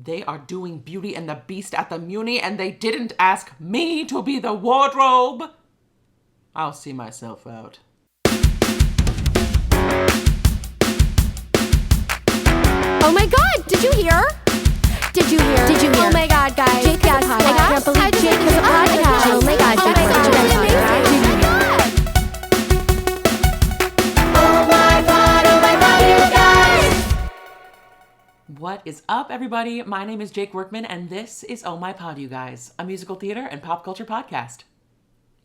They are doing Beauty and the Beast at the Muni, and they didn't ask me to be the wardrobe. I'll see myself out. Oh my god, did you hear? Did you hear? Oh my god, guys. Jayke has a podcast. I can't believe Jayke has a podcast. Oh my god, Jayke has a podcast. Oh my god, you guys! What is up, everybody? My name is Jayke Workman, and this is Oh My Pod, You Guys, a musical theater and pop culture podcast.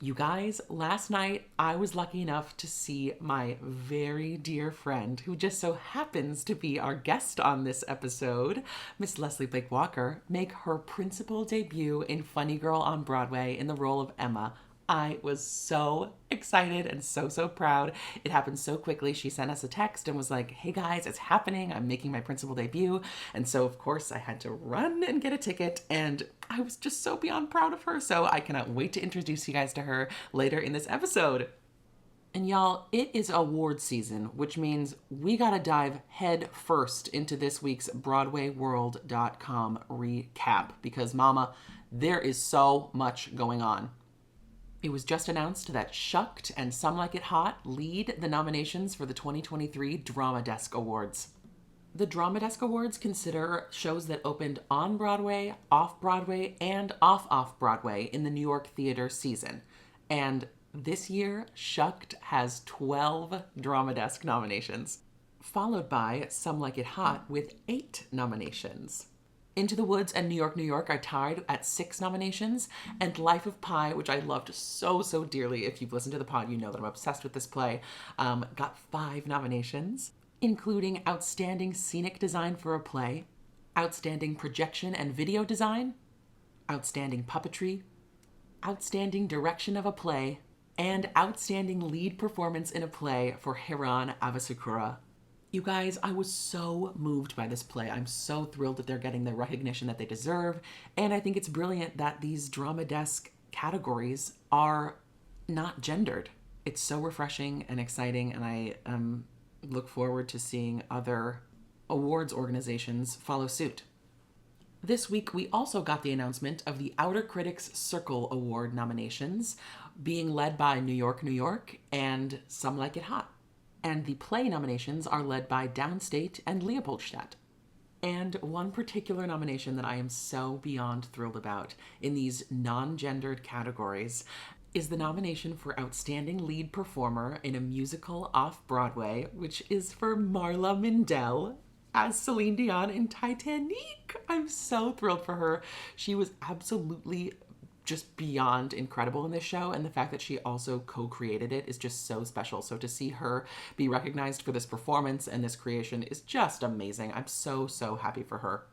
You guys, last night I was lucky enough to see my very dear friend, who just so happens to be our guest on this episode, Miss Leslie Blake Walker, make her principal debut in Funny Girl on Broadway in the role of Emma. I was so excited and so proud. It happened so quickly. She sent us a text and was like, hey guys, it's happening. I'm making my principal debut. And so, of course, I had to run and get a ticket. And I was just so beyond proud of her. So I cannot wait to introduce you guys to her later in this episode. And y'all, it is award season, which means we gotta dive head first into this week's BroadwayWorld.com recap. Because mama, there is so much going on. It was just announced that Shucked and Some Like It Hot lead the nominations for the 2023 Drama Desk Awards. The Drama Desk Awards consider shows that opened on Broadway, off-Broadway, and off-Broadway in the New York theater season. And this year, Shucked has 12 Drama Desk nominations, followed by Some Like It Hot with 8 nominations. Into the Woods and New York are tied at 6 nominations, and Life of Pi, which I loved so dearly. If you've listened to the pod, you know that I'm obsessed with this play, got 5 nominations, including Outstanding Scenic Design for a Play, Outstanding Projection and Video Design, Outstanding Puppetry, Outstanding Direction of a Play, and Outstanding Lead Performance in a Play for Hiran Avasukura. You guys, I was so moved by this play. I'm so thrilled that they're getting the recognition that they deserve. And I think it's brilliant that these Drama Desk categories are not gendered. It's so refreshing and exciting, and I look forward to seeing other awards organizations follow suit. This week, we also got the announcement of the Outer Critics Circle Award nominations, being led by New York, and Some Like It Hot. And the play nominations are led by Downstate and Leopoldstadt. And one particular nomination that I am so beyond thrilled about in these non-gendered categories is the nomination for Outstanding Lead Performer in a Musical Off-Broadway, which is for Marla Mindell as Celine Dion in Titanic. I'm so thrilled for her. She was absolutely just beyond incredible in this show, and the fact that she also co-created it is just so special. So to see her be recognized for this performance and this creation is just amazing. I'm so happy for her.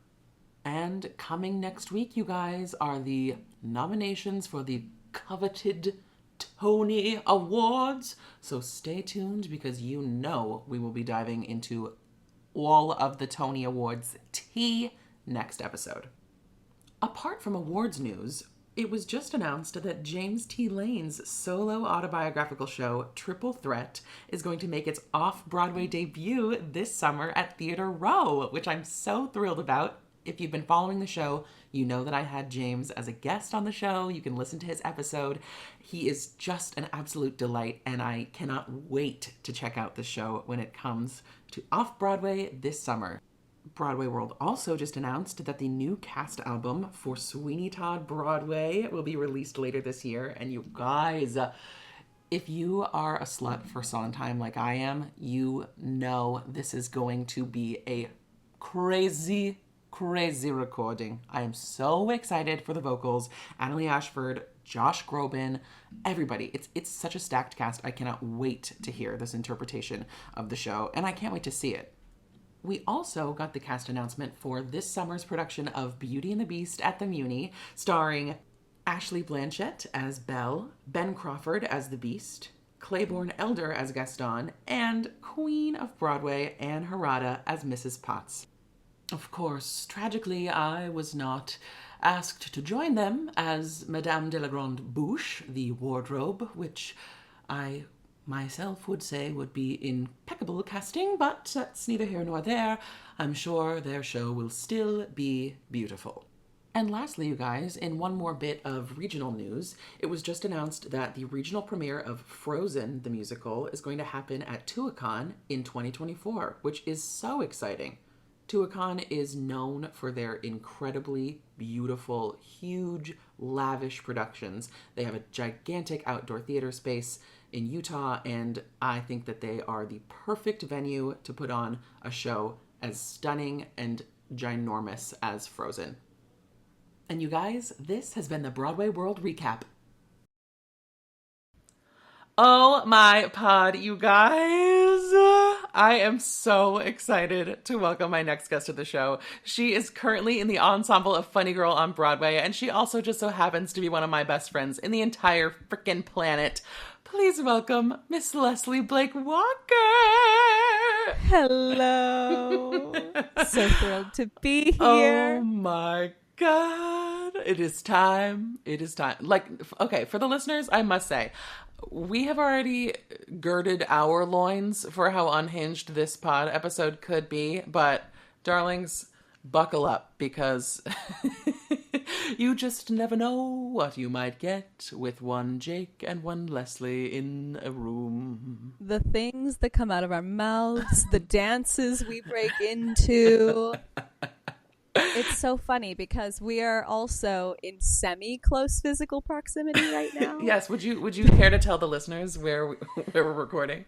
And coming next week, you guys, are the nominations for the coveted Tony Awards. So stay tuned, because you know we will be diving into all of the Tony Awards tea next episode. Apart from awards news, it was just announced that James T. Lane's solo autobiographical show, Triple Threat, is going to make its off-Broadway debut this summer at Theatre Row, which I'm so thrilled about. If you've been following the show, you know that I had James as a guest on the show. You can listen to his episode. He is just an absolute delight, and I cannot wait to check out the show when it comes to off-Broadway this summer. BroadwayWorld also just announced that the new cast album for Sweeney Todd Broadway will be released later this year. And you guys, if you are a slut for Sondheim like I am, you know this is going to be a crazy recording. I am so excited for the vocals. Annalie Ashford, Josh Groban, everybody. It's such a stacked cast. I cannot wait to hear this interpretation of the show, and I can't wait to see it. We also got the cast announcement for this summer's production of Beauty and the Beast at the Muni, starring Ashley Blanchett as Belle, Ben Crawford as the Beast, Claiborne Elder as Gaston, and Queen of Broadway Anne Harada as Mrs. Potts. Of course, tragically, I was not asked to join them as Madame de la Grande Bouche, the wardrobe, which I myself would say would be impeccable casting, but that's neither here nor there. I'm sure their show will still be beautiful. And lastly, you guys, in one more bit of regional news, it was just announced that the regional premiere of Frozen, the musical, is going to happen at Tuacahn in 2024, which is so exciting. Tuacahn is known for their incredibly beautiful, huge, lavish productions. They have a gigantic outdoor theater space in Utah, and I think that they are the perfect venue to put on a show as stunning and ginormous as Frozen. And you guys, this has been the Broadway World Recap. Oh my pod, you guys. I am so excited to welcome my next guest to the show. She is currently in the ensemble of Funny Girl on Broadway, and she also just so happens to be one of my best friends in the entire frickin' planet. Please welcome Miss Leslie Blake Walker. Hello. So thrilled to be here. Oh my God. It is time. It is time. Like, okay, for the listeners, I must say, we have already girded our loins for how unhinged this pod episode could be, but darlings, buckle up because you just never know what you might get with one Jake and one Leslie in a room. The things that come out of our mouths, the dances we break into. It's so funny because we are also in semi-close physical proximity right now. Yes, would you care to tell the listeners where we're recording?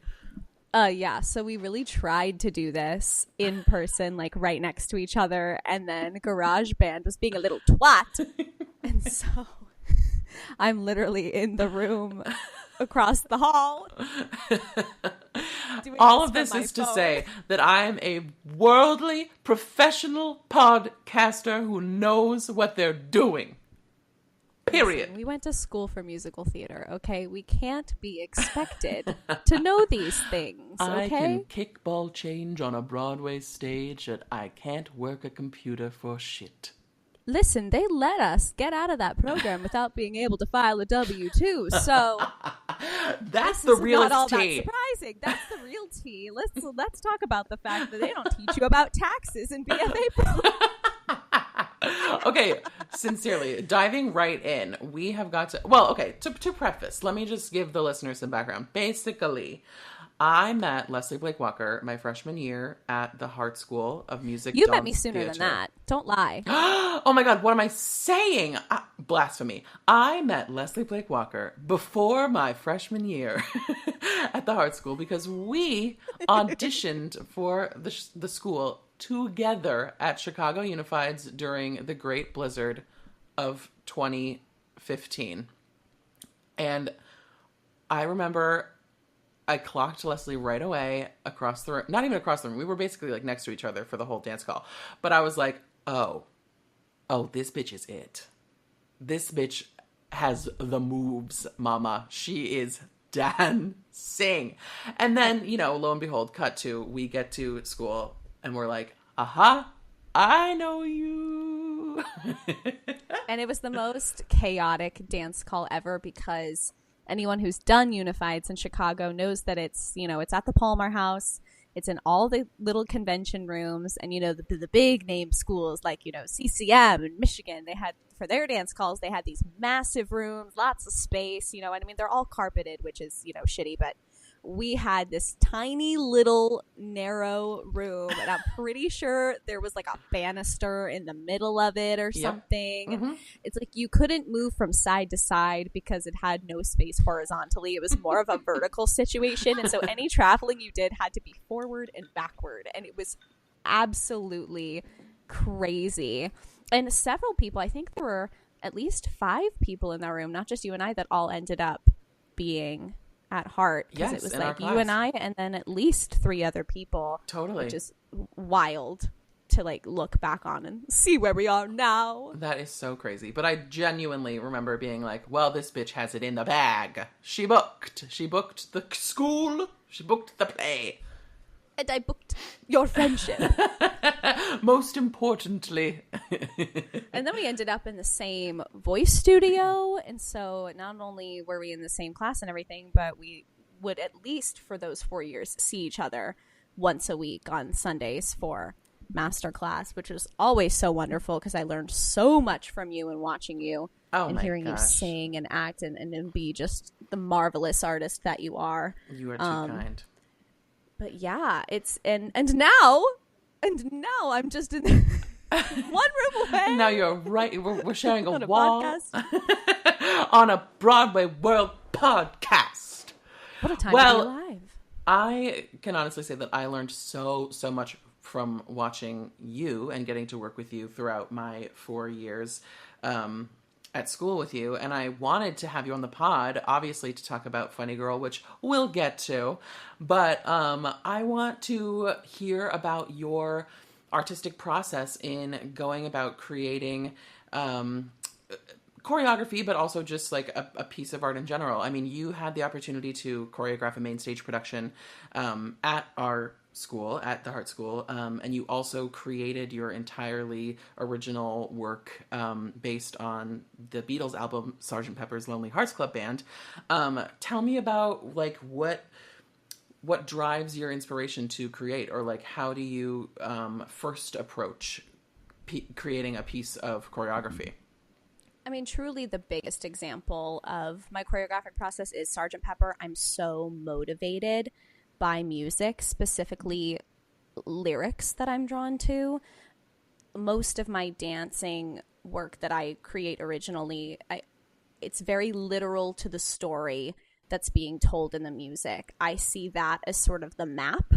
Yeah, so we really tried to do this in person, like right next to each other, and then GarageBand was being a little twat. And so I'm literally in the room across the hall. All of this is to say that I am a worldly, professional podcaster who knows what they're doing. Period. Listen, we went to school for musical theater, okay? We can't be expected to know these things, okay? I can kick ball change on a Broadway stage, and I can't work a computer for shit. Listen, they let us get out of that program without being able to file a W-2, so that's the realest not all tea. that surprising. That's the real tea. Let's talk about the fact that they don't teach you about taxes in BFA program. Okay, sincerely, diving right in, we have got to... Well, okay, to preface, let me just give the listeners some background. Basically, I met Leslie Blake Walker my freshman year at the Hart School of Music. You met me sooner than that. Don't lie. Oh my God, what am I saying? Blasphemy. I met Leslie Blake Walker before my freshman year at the Hart School because we auditioned for the school together at Chicago Unified's during the Great Blizzard of 2015. And I remember I clocked Leslie right away across the room. Not even across the room. We were basically like next to each other for the whole dance call. But I was like, oh, this bitch is it. This bitch has the moves, mama. She is dancing. And then, lo and behold, cut to, we get to school and we're like, aha, I know you. And it was the most chaotic dance call ever because anyone who's done Unifieds in Chicago knows that it's at the Palmer House. It's in all the little convention rooms and, the big name schools like, CCM and Michigan, they had for their dance calls, they had these massive rooms, lots of space, they're all carpeted, which is, shitty, but we had this tiny little narrow room and I'm pretty sure there was like a banister in the middle of it or something. Mm-hmm. It's like you couldn't move from side to side because it had no space horizontally. It was more of a vertical situation. And so any traveling you did had to be forward and backward. And it was absolutely crazy. And several people, I think there were at least 5 people in that room, not just you and I, that all ended up being at Hart, because yes, it was in like you and I and then at least 3 other people. Totally. Which is wild to like look back on and see where we are now. That is so crazy. But I genuinely remember being like, well, this bitch has it in the bag. She booked the school. She booked the play. And I booked your friendship. Most importantly. And then we ended up in the same voice studio. And so not only were we in the same class and everything, but we would, at least for those 4 years, see each other once a week on Sundays for masterclass, which was always so wonderful because I learned so much from you and watching you and hearing you sing and act and be just the marvelous artist that you are. You are too kind. But yeah, it's and now I'm just in one room away. Now you're right. We're sharing a wall on a BroadwayWorld podcast. What a time to be alive. I can honestly say that I learned so much from watching you and getting to work with you throughout my 4 years at school with you. And I wanted to have you on the pod, obviously, to talk about Funny Girl, which we'll get to. But I want to hear about your artistic process in going about creating choreography, but also just like a piece of art in general. I mean, you had the opportunity to choreograph a main stage production at our school, at the Hart School, and you also created your entirely original work based on the Beatles album Sgt. Pepper's Lonely Hearts Club Band. Tell me about like what drives your inspiration to create, or like how do you first approach creating a piece of choreography? I mean, truly the biggest example of my choreographic process is Sgt. Pepper. I'm so motivated by music, specifically lyrics that I'm drawn to. Most of my dancing work that I create originally, it's very literal to the story that's being told in the music. I see that as sort of the map,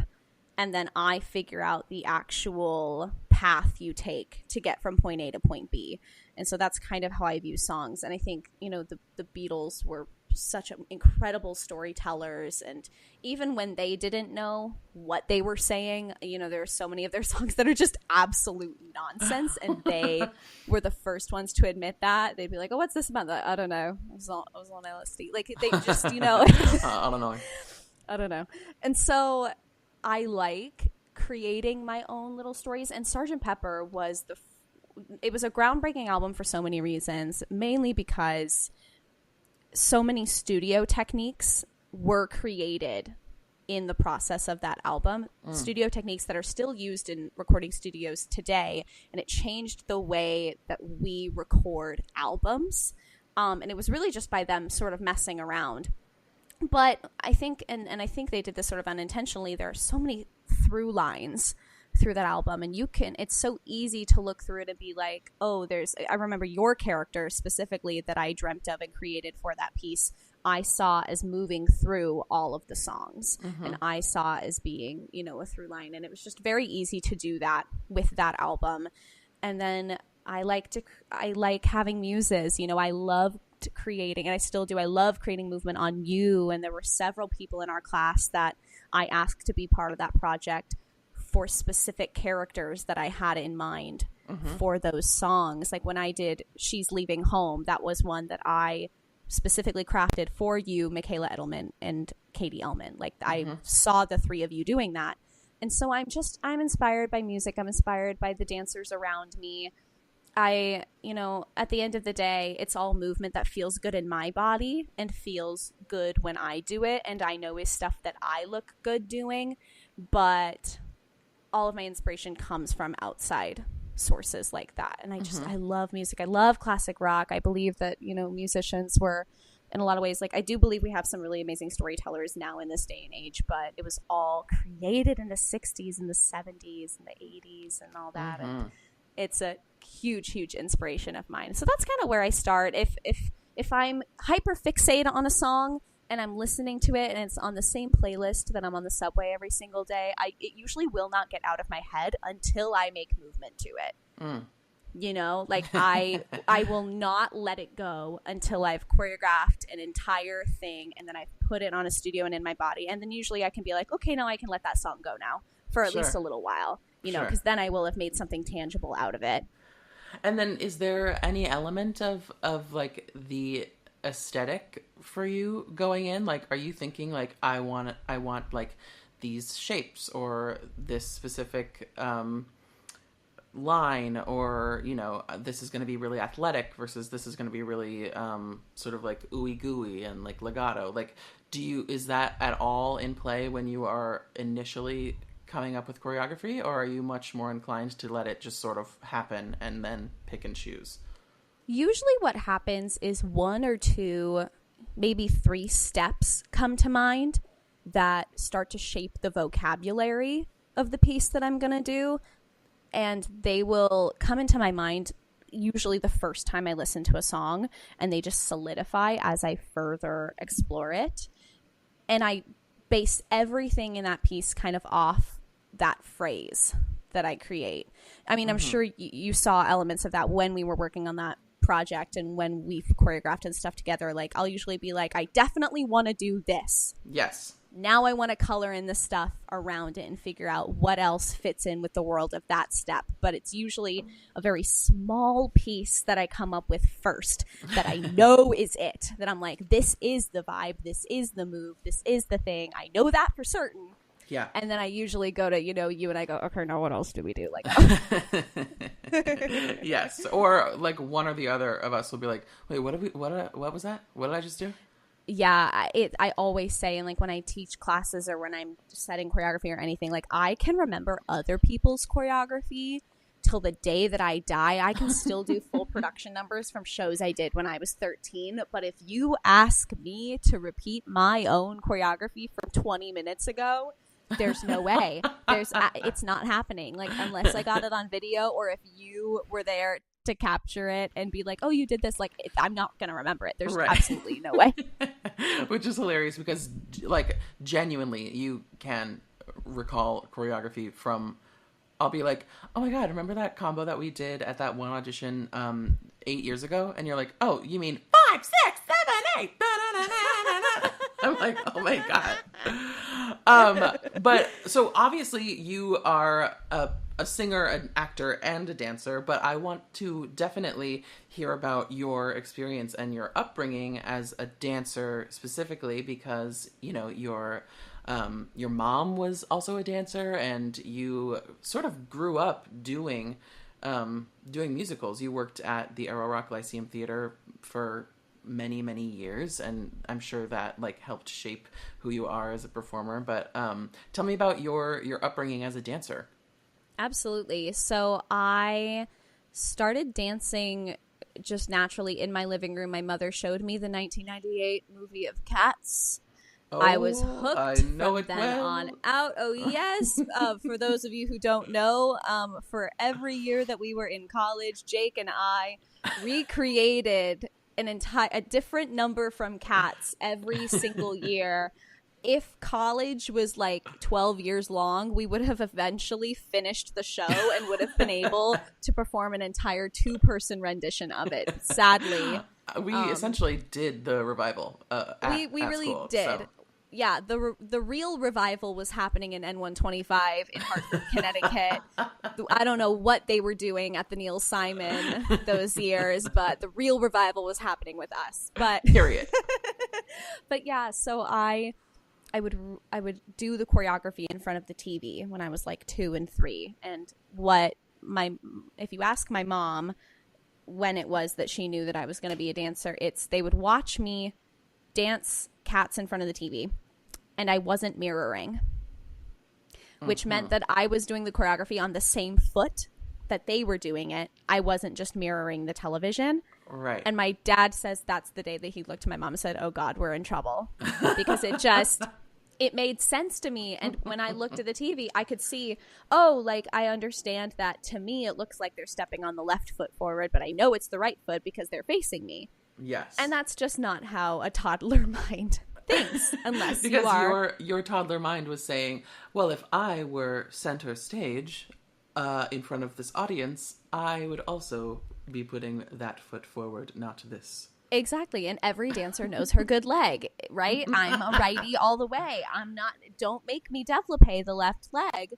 and then I figure out the actual path you take to get from point A to point B. And so that's kind of how I view songs. And I think, you know, the Beatles were such incredible storytellers, and even when they didn't know what they were saying, you know, there are so many of their songs that are just absolute nonsense, and they were the first ones to admit that. They'd be like, oh, what's this about? That I don't know, I was on LSD. Like, they just, you know, I don't know. And so I like creating my own little stories, and Sgt. Pepper was it was a groundbreaking album for so many reasons, mainly because so many studio techniques were created in the process of that album. Studio techniques that are still used in recording studios today, and it changed the way that we record albums. And it was really just by them sort of messing around. But I think, and I think they did this sort of unintentionally, there are so many through lines through that album, and it's so easy to look through it and be like, oh, I remember your character specifically that I dreamt of and created for that piece, I saw as moving through all of the songs, and I saw as being, you know, a through line, and it was just very easy to do that with that album. And then I like having muses, you know, I love creating, and I still do, I love creating movement on You, and there were several people in our class that I asked to be part of that project for specific characters that I had in mind for those songs. Like when I did She's Leaving Home, that was one that I specifically crafted for you, Michaela Edelman and Katie Elman. Like I saw the three of you doing that. And so I'm inspired by music. I'm inspired by the dancers around me. You know, at the end of the day, it's all movement that feels good in my body and feels good when I do it. And I know is stuff that I look good doing, but all of my inspiration comes from outside sources like that. And I love music. I love classic rock. I believe that, you know, musicians were in a lot of ways, like, I do believe we have some really amazing storytellers now in this day and age, but it was all created in the 60s and the 70s and the 80s and all that. And it's a huge inspiration of mine. So that's kind of where I start. If I'm hyper fixated on a song and I'm listening to it and it's on the same playlist that I'm on the subway every single day, it usually will not get out of my head until I make movement to it. You know, like I will not let it go until I've choreographed an entire thing and then I've put it on a studio and in my body. And then usually I can be like, okay, now I can let that song go now for at least a little while, you know, because then I will have made something tangible out of it. And then is there any element of like the aesthetic for you going in? Like, are you thinking like, I want like these shapes or this specific line, or, you know, this is going to be really athletic versus this is going to be really sort of like ooey gooey and like legato. Like, is that at all in play when you are initially coming up with choreography, or are you much more inclined to let it just sort of happen and then pick and choose? Usually what happens is one or two, maybe three steps come to mind that start to shape the vocabulary of the piece that I'm going to do. And they will come into my mind usually the first time I listen to a song, and they just solidify as I further explore it. And I base everything in that piece kind of off that phrase that I create. I mean, I'm sure you saw elements of that when we were working on that project and when we've choreographed and stuff together. Like, I'll usually be like, I definitely want to do this. Yes. Now I want to color in the stuff around it and figure out what else fits in with the world of that step. But it's usually a very small piece that I come up with first that I know is it. That I'm like, this is the vibe, this is the move, this is the thing. I know that for certain. Yeah. And then I usually go to, you and I go, okay, now what else do we do? Like, yes. Or like one or the other of us will be like, wait, what was that? What did I just do? Yeah, I always say, and like when I teach classes or when I'm setting choreography or anything, like I can remember other people's choreography till the day that I die. I can still do full production numbers from shows I did when I was 13. But if you ask me to repeat my own choreography from 20 minutes ago, there's no way. It's not happening. Like, unless I got it on video, or if you were there to capture it and be like, oh, you did this, like, I'm not gonna remember it. There's absolutely no way. Which is hilarious because, like, genuinely you can recall choreography from, I'll be like, oh my god, remember that combo that we did at that one audition 8 years ago? And you're like, oh, you mean 5, 6, 7, 8. I'm like, oh my god. But so obviously you are a singer, an actor, and a dancer, but I want to definitely hear about your experience and your upbringing as a dancer specifically, because, you know, your mom was also a dancer, and you sort of grew up doing musicals. You worked at the Arrow Rock Lyceum Theater for many, many years, and I'm sure that like helped shape who you are as a performer. But tell me about your upbringing as a dancer. Absolutely. So I started dancing just naturally in my living room. My mother showed me the 1998 movie of Cats. Oh, I was hooked I know from it then well. on out. Oh, yes. For those of you who don't know, for every year that we were in college, Jayke and I recreated a different number from Cats every single year. If college was like 12 years long, we would have eventually finished the show and would have been able to perform an entire 2-person rendition of it. Sadly, we essentially did the revival. We really school, did. So. Yeah, the real revival was happening in N125 in Hartford, Connecticut. I don't know what they were doing at the Neil Simon those years, but the real revival was happening with us. But Period. But yeah, so I would do the choreography in front of the TV when I was like 2 and 3. And if you ask my mom when it was that she knew that I was going to be a dancer, they would watch me dance Cats in front of the TV, and I wasn't mirroring, which meant that I was doing the choreography on the same foot that they were doing it. I wasn't just mirroring the television. Right. And my dad says that's the day that he looked to my mom and said, oh God, we're in trouble, because it made sense to me. And when I looked at the TV, I could see, like, I understand that to me, it looks like they're stepping on the left foot forward, but I know it's the right foot because they're facing me. Yes. And that's just not how a toddler mind thinks, unless because you are. your toddler mind was saying, well, if I were center stage in front of this audience, I would also be putting that foot forward, not this. Exactly. And every dancer knows her good leg, right? I'm a righty all the way. Don't make me développé the left leg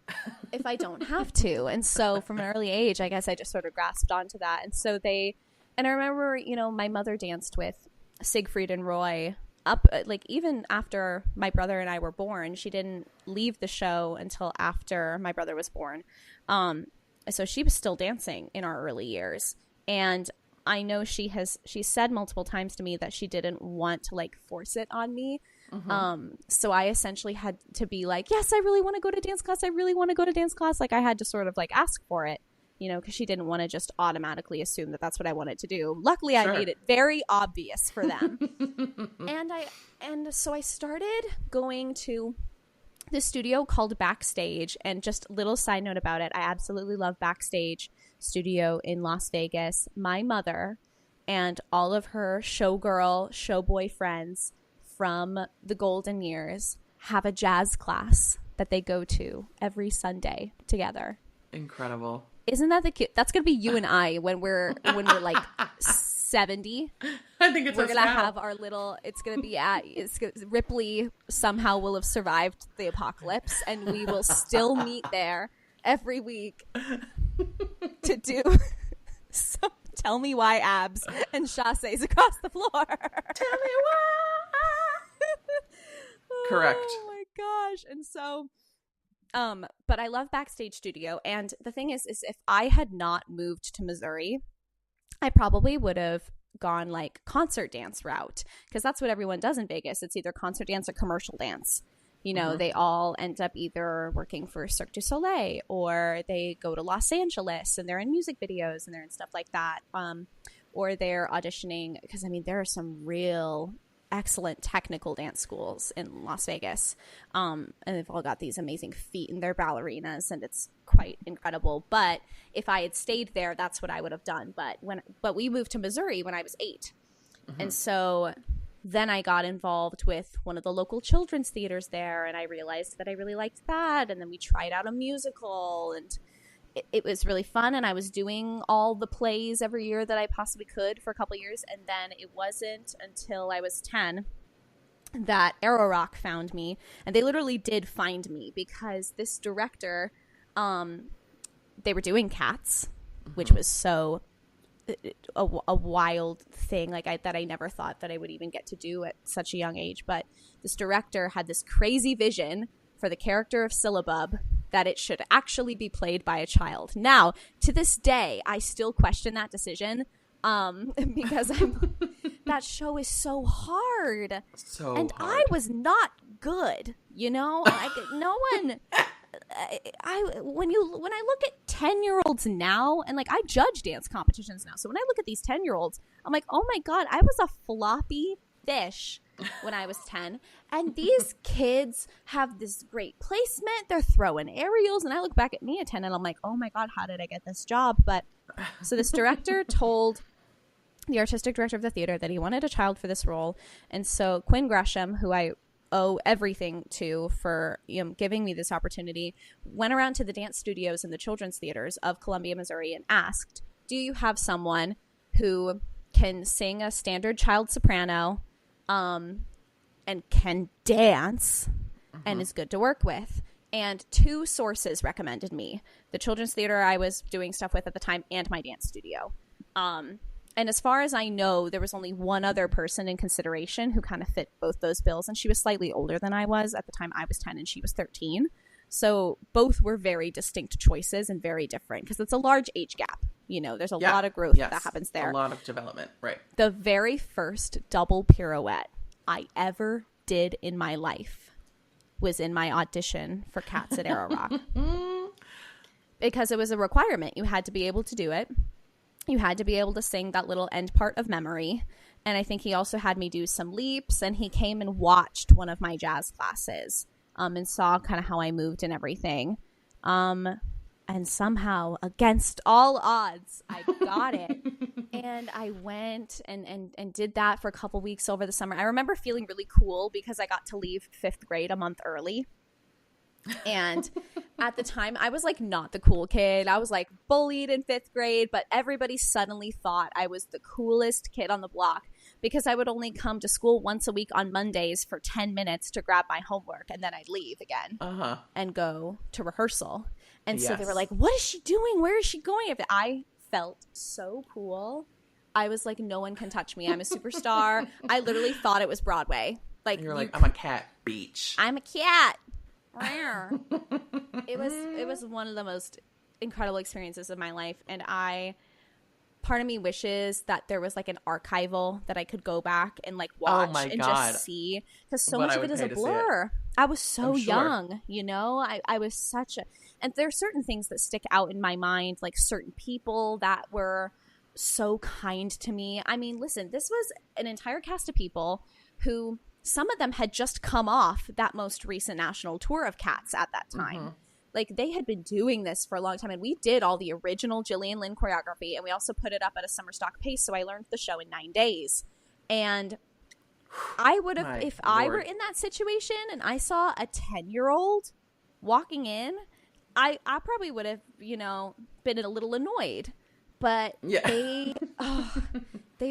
if I don't have to. And so from an early age, I guess I just sort of grasped onto that. And so and I remember, my mother danced with Siegfried and Roy up, like, even after my brother and I were born. She didn't leave the show until after my brother was born. So she was still dancing in our early years. And I know she said multiple times to me that she didn't want to like force it on me. So I essentially had to be like, yes, I really want to go to dance class. I really want to go to dance class. Like I had to sort of like ask for it, you know, because she didn't want to just automatically assume that that's what I wanted to do. Luckily, I made it very obvious for them. and so I started going to the studio called Backstage. And just little side note about it, I absolutely love Backstage Studio in Las Vegas. My mother and all of her showgirl, showboy friends from the golden years have a jazz class that they go to every Sunday together. Incredible. Isn't that the cute? That's going to be you and I when we're like 70. I think we're going to have our little, it's going to be Ripley somehow will have survived the apocalypse and we will still meet there every week to do some Tell Me Why abs and chasses across the floor. Tell me why. Correct. Oh my gosh. And so but I love Backstage Studio, and the thing is if I had not moved to Missouri, I probably would have gone like concert dance route, because that's what everyone does in Vegas. It's either concert dance or commercial dance. You know, they all end up either working for Cirque du Soleil, or they go to Los Angeles and they're in music videos and they're in stuff like that. Or they're auditioning, because I mean, there are some real excellent technical dance schools in Las Vegas. And they've all got these amazing feet, and they're ballerinas, and it's quite incredible. But if I had stayed there, that's what I would have done. But we moved to Missouri when I was 8. And so then I got involved with one of the local children's theaters there, and I realized that I really liked that. And then we tried out a musical, and it was really fun. And I was doing all the plays every year that I possibly could for a couple of years. And then it wasn't until I was 10 that Arrow Rock found me. And they literally did find me because this director, they were doing Cats, which was so a wild thing, like that I never thought that I would even get to do at such a young age. But this director had this crazy vision for the character of Syllabub that it should actually be played by a child. Now, to this day, I still question that decision because that show is so hard. And I was not good, you know? Like, no one... when I look at 10-year-olds now, and like I judge dance competitions now, so when I look at these 10-year-olds, I'm like, oh my god, I was a floppy fish when I was 10, and these kids have this great placement, they're throwing aerials, and I look back at me at 10 and I'm like, oh my god, how did I get this job? But so this director told the artistic director of the theater that he wanted a child for this role, and so Quinn Gresham, who I owe everything to for giving me this opportunity, went around to the dance studios and the children's theaters of Columbia, Missouri, and asked, do you have someone who can sing a standard child soprano and can dance and is good to work with? And 2 sources recommended me: the children's theater I was doing stuff with at the time and my dance studio. And as far as I know, there was only one other person in consideration who kind of fit both those bills. And she was slightly older than I was. At the time, I was 10 and she was 13. So both were very distinct choices and very different, because it's a large age gap. You know, there's a lot of growth that happens there. A lot of development, right. The very first double pirouette I ever did in my life was in my audition for Cats at Arrow Rock. Because it was a requirement. You had to be able to do it. You had to be able to sing that little end part of Memory. And I think he also had me do some leaps, and he came and watched one of my jazz classes and saw kind of how I moved and everything. And somehow, against all odds, I got it. And I went and did that for a couple weeks over the summer. I remember feeling really cool because I got to leave 5th grade a month early. And at the time, I was like not the cool kid. I was like bullied in 5th grade, but everybody suddenly thought I was the coolest kid on the block because I would only come to school once a week on Mondays for 10 minutes to grab my homework, and then I'd leave again and go to rehearsal. And so they were like, what is she doing? Where is she going? I felt so cool. I was like, no one can touch me. I'm a superstar. I literally thought it was Broadway. Like, you're like, I'm a cat, beach. I'm a cat. It was one of the most incredible experiences of my life. And part of me wishes that there was like an archival that I could go back and like watch and just see, because so much of it is a blur. I was so young, you know, I was and there's certain things that stick out in my mind, like certain people that were so kind to me. I mean, listen, this was an entire cast of people who some of them had just come off that most recent national tour of Cats at that time. Like, they had been doing this for a long time, and we did all the original Jane Lynch choreography, and we also put it up at a summer stock pace, so I learned the show in 9 days. And I would have, if I were in that situation and I saw a 10-year-old walking in, I probably would have, you know, been a little annoyed. But they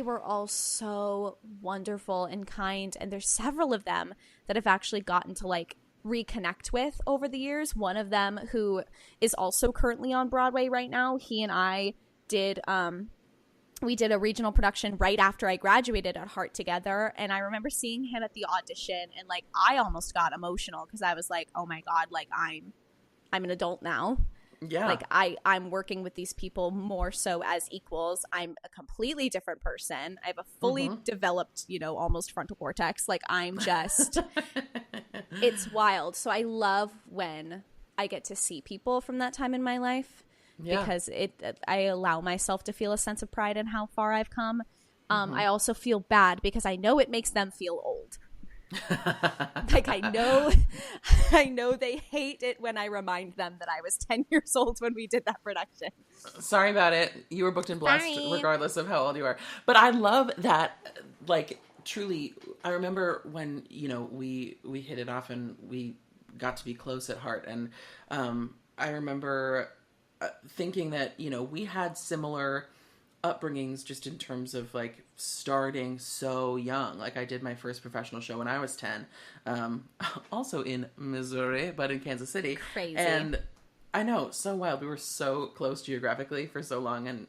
were all so wonderful and kind, and there's several of them that I've actually gotten to, like, reconnect with over the years. One of them, who is also currently on Broadway right now, he and I did we did a regional production right after I graduated at Heart together, and I remember seeing him at the audition, and like I almost got emotional because I was like, oh my god, like I'm an adult now. Yeah. Like I'm working with these people more so as equals. I'm a completely different person. I have a fully developed, you know, almost frontal cortex. Like I'm just it's wild. So I love when I get to see people from that time in my life, because I allow myself to feel a sense of pride in how far I've come. I also feel bad because I know it makes them feel old. Like I know they hate it when I remind them that I was 10 years old when we did that production. Sorry about it. You were booked and blessed regardless of how old you are. But I love that, like, truly, I remember when, you know, we hit it off and we got to be close at Heart. And I remember thinking that, you know, we had similar upbringings just in terms of like starting so young. Like I did my first professional show when I was 10, also in Missouri, but in Kansas City. Crazy. And I know, so wild. We were so close geographically for so long, and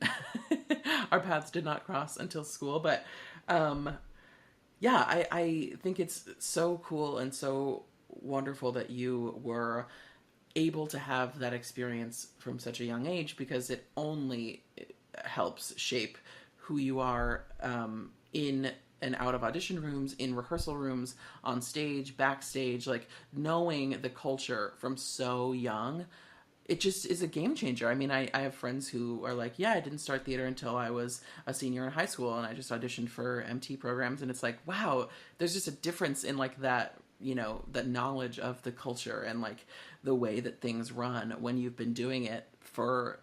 our paths did not cross until school. But yeah, I think it's so cool and so wonderful that you were able to have that experience from such a young age, because it only helps shape who you are in and out of audition rooms, in rehearsal rooms, on stage, backstage. Like knowing the culture from so young, it just is a game changer. I mean, I have friends who are like, yeah, I didn't start theater until I was a senior in high school, and I just auditioned for MT programs, and it's like, wow, there's just a difference in like that, you know, that knowledge of the culture and like the way that things run when you've been doing it for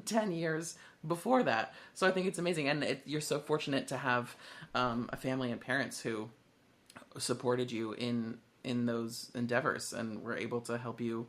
10 years before that. So I think it's amazing. And you're so fortunate to have a family and parents who supported you in those endeavors and were able to help you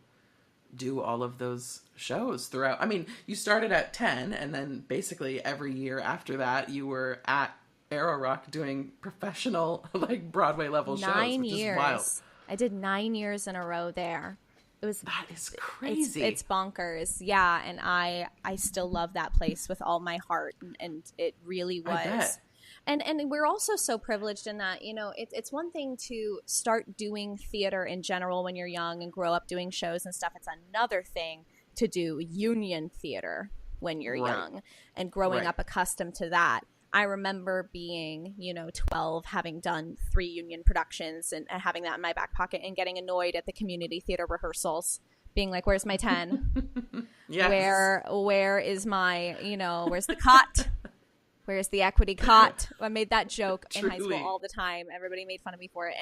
do all of those shows throughout. I mean, you started at 10, and then basically every year after that you were at Arrow Rock doing professional, like Broadway level shows. 9 years. Is wild. I did 9 years in a row there. That is crazy. It's bonkers. Yeah. And I still love that place with all my heart. And it really was. And we're also so privileged in that, you know, it's one thing to start doing theater in general when you're young and grow up doing shows and stuff. It's another thing to do union theater when you're young and growing up accustomed to that. I remember being, you know, 12, having done 3 union productions and having that in my back pocket and getting annoyed at the community theater rehearsals, being like, where's my 10? Yes. Where is my, you know, where's the cot? Where's the equity cot? I made that joke in high school all the time. Everybody made fun of me for it.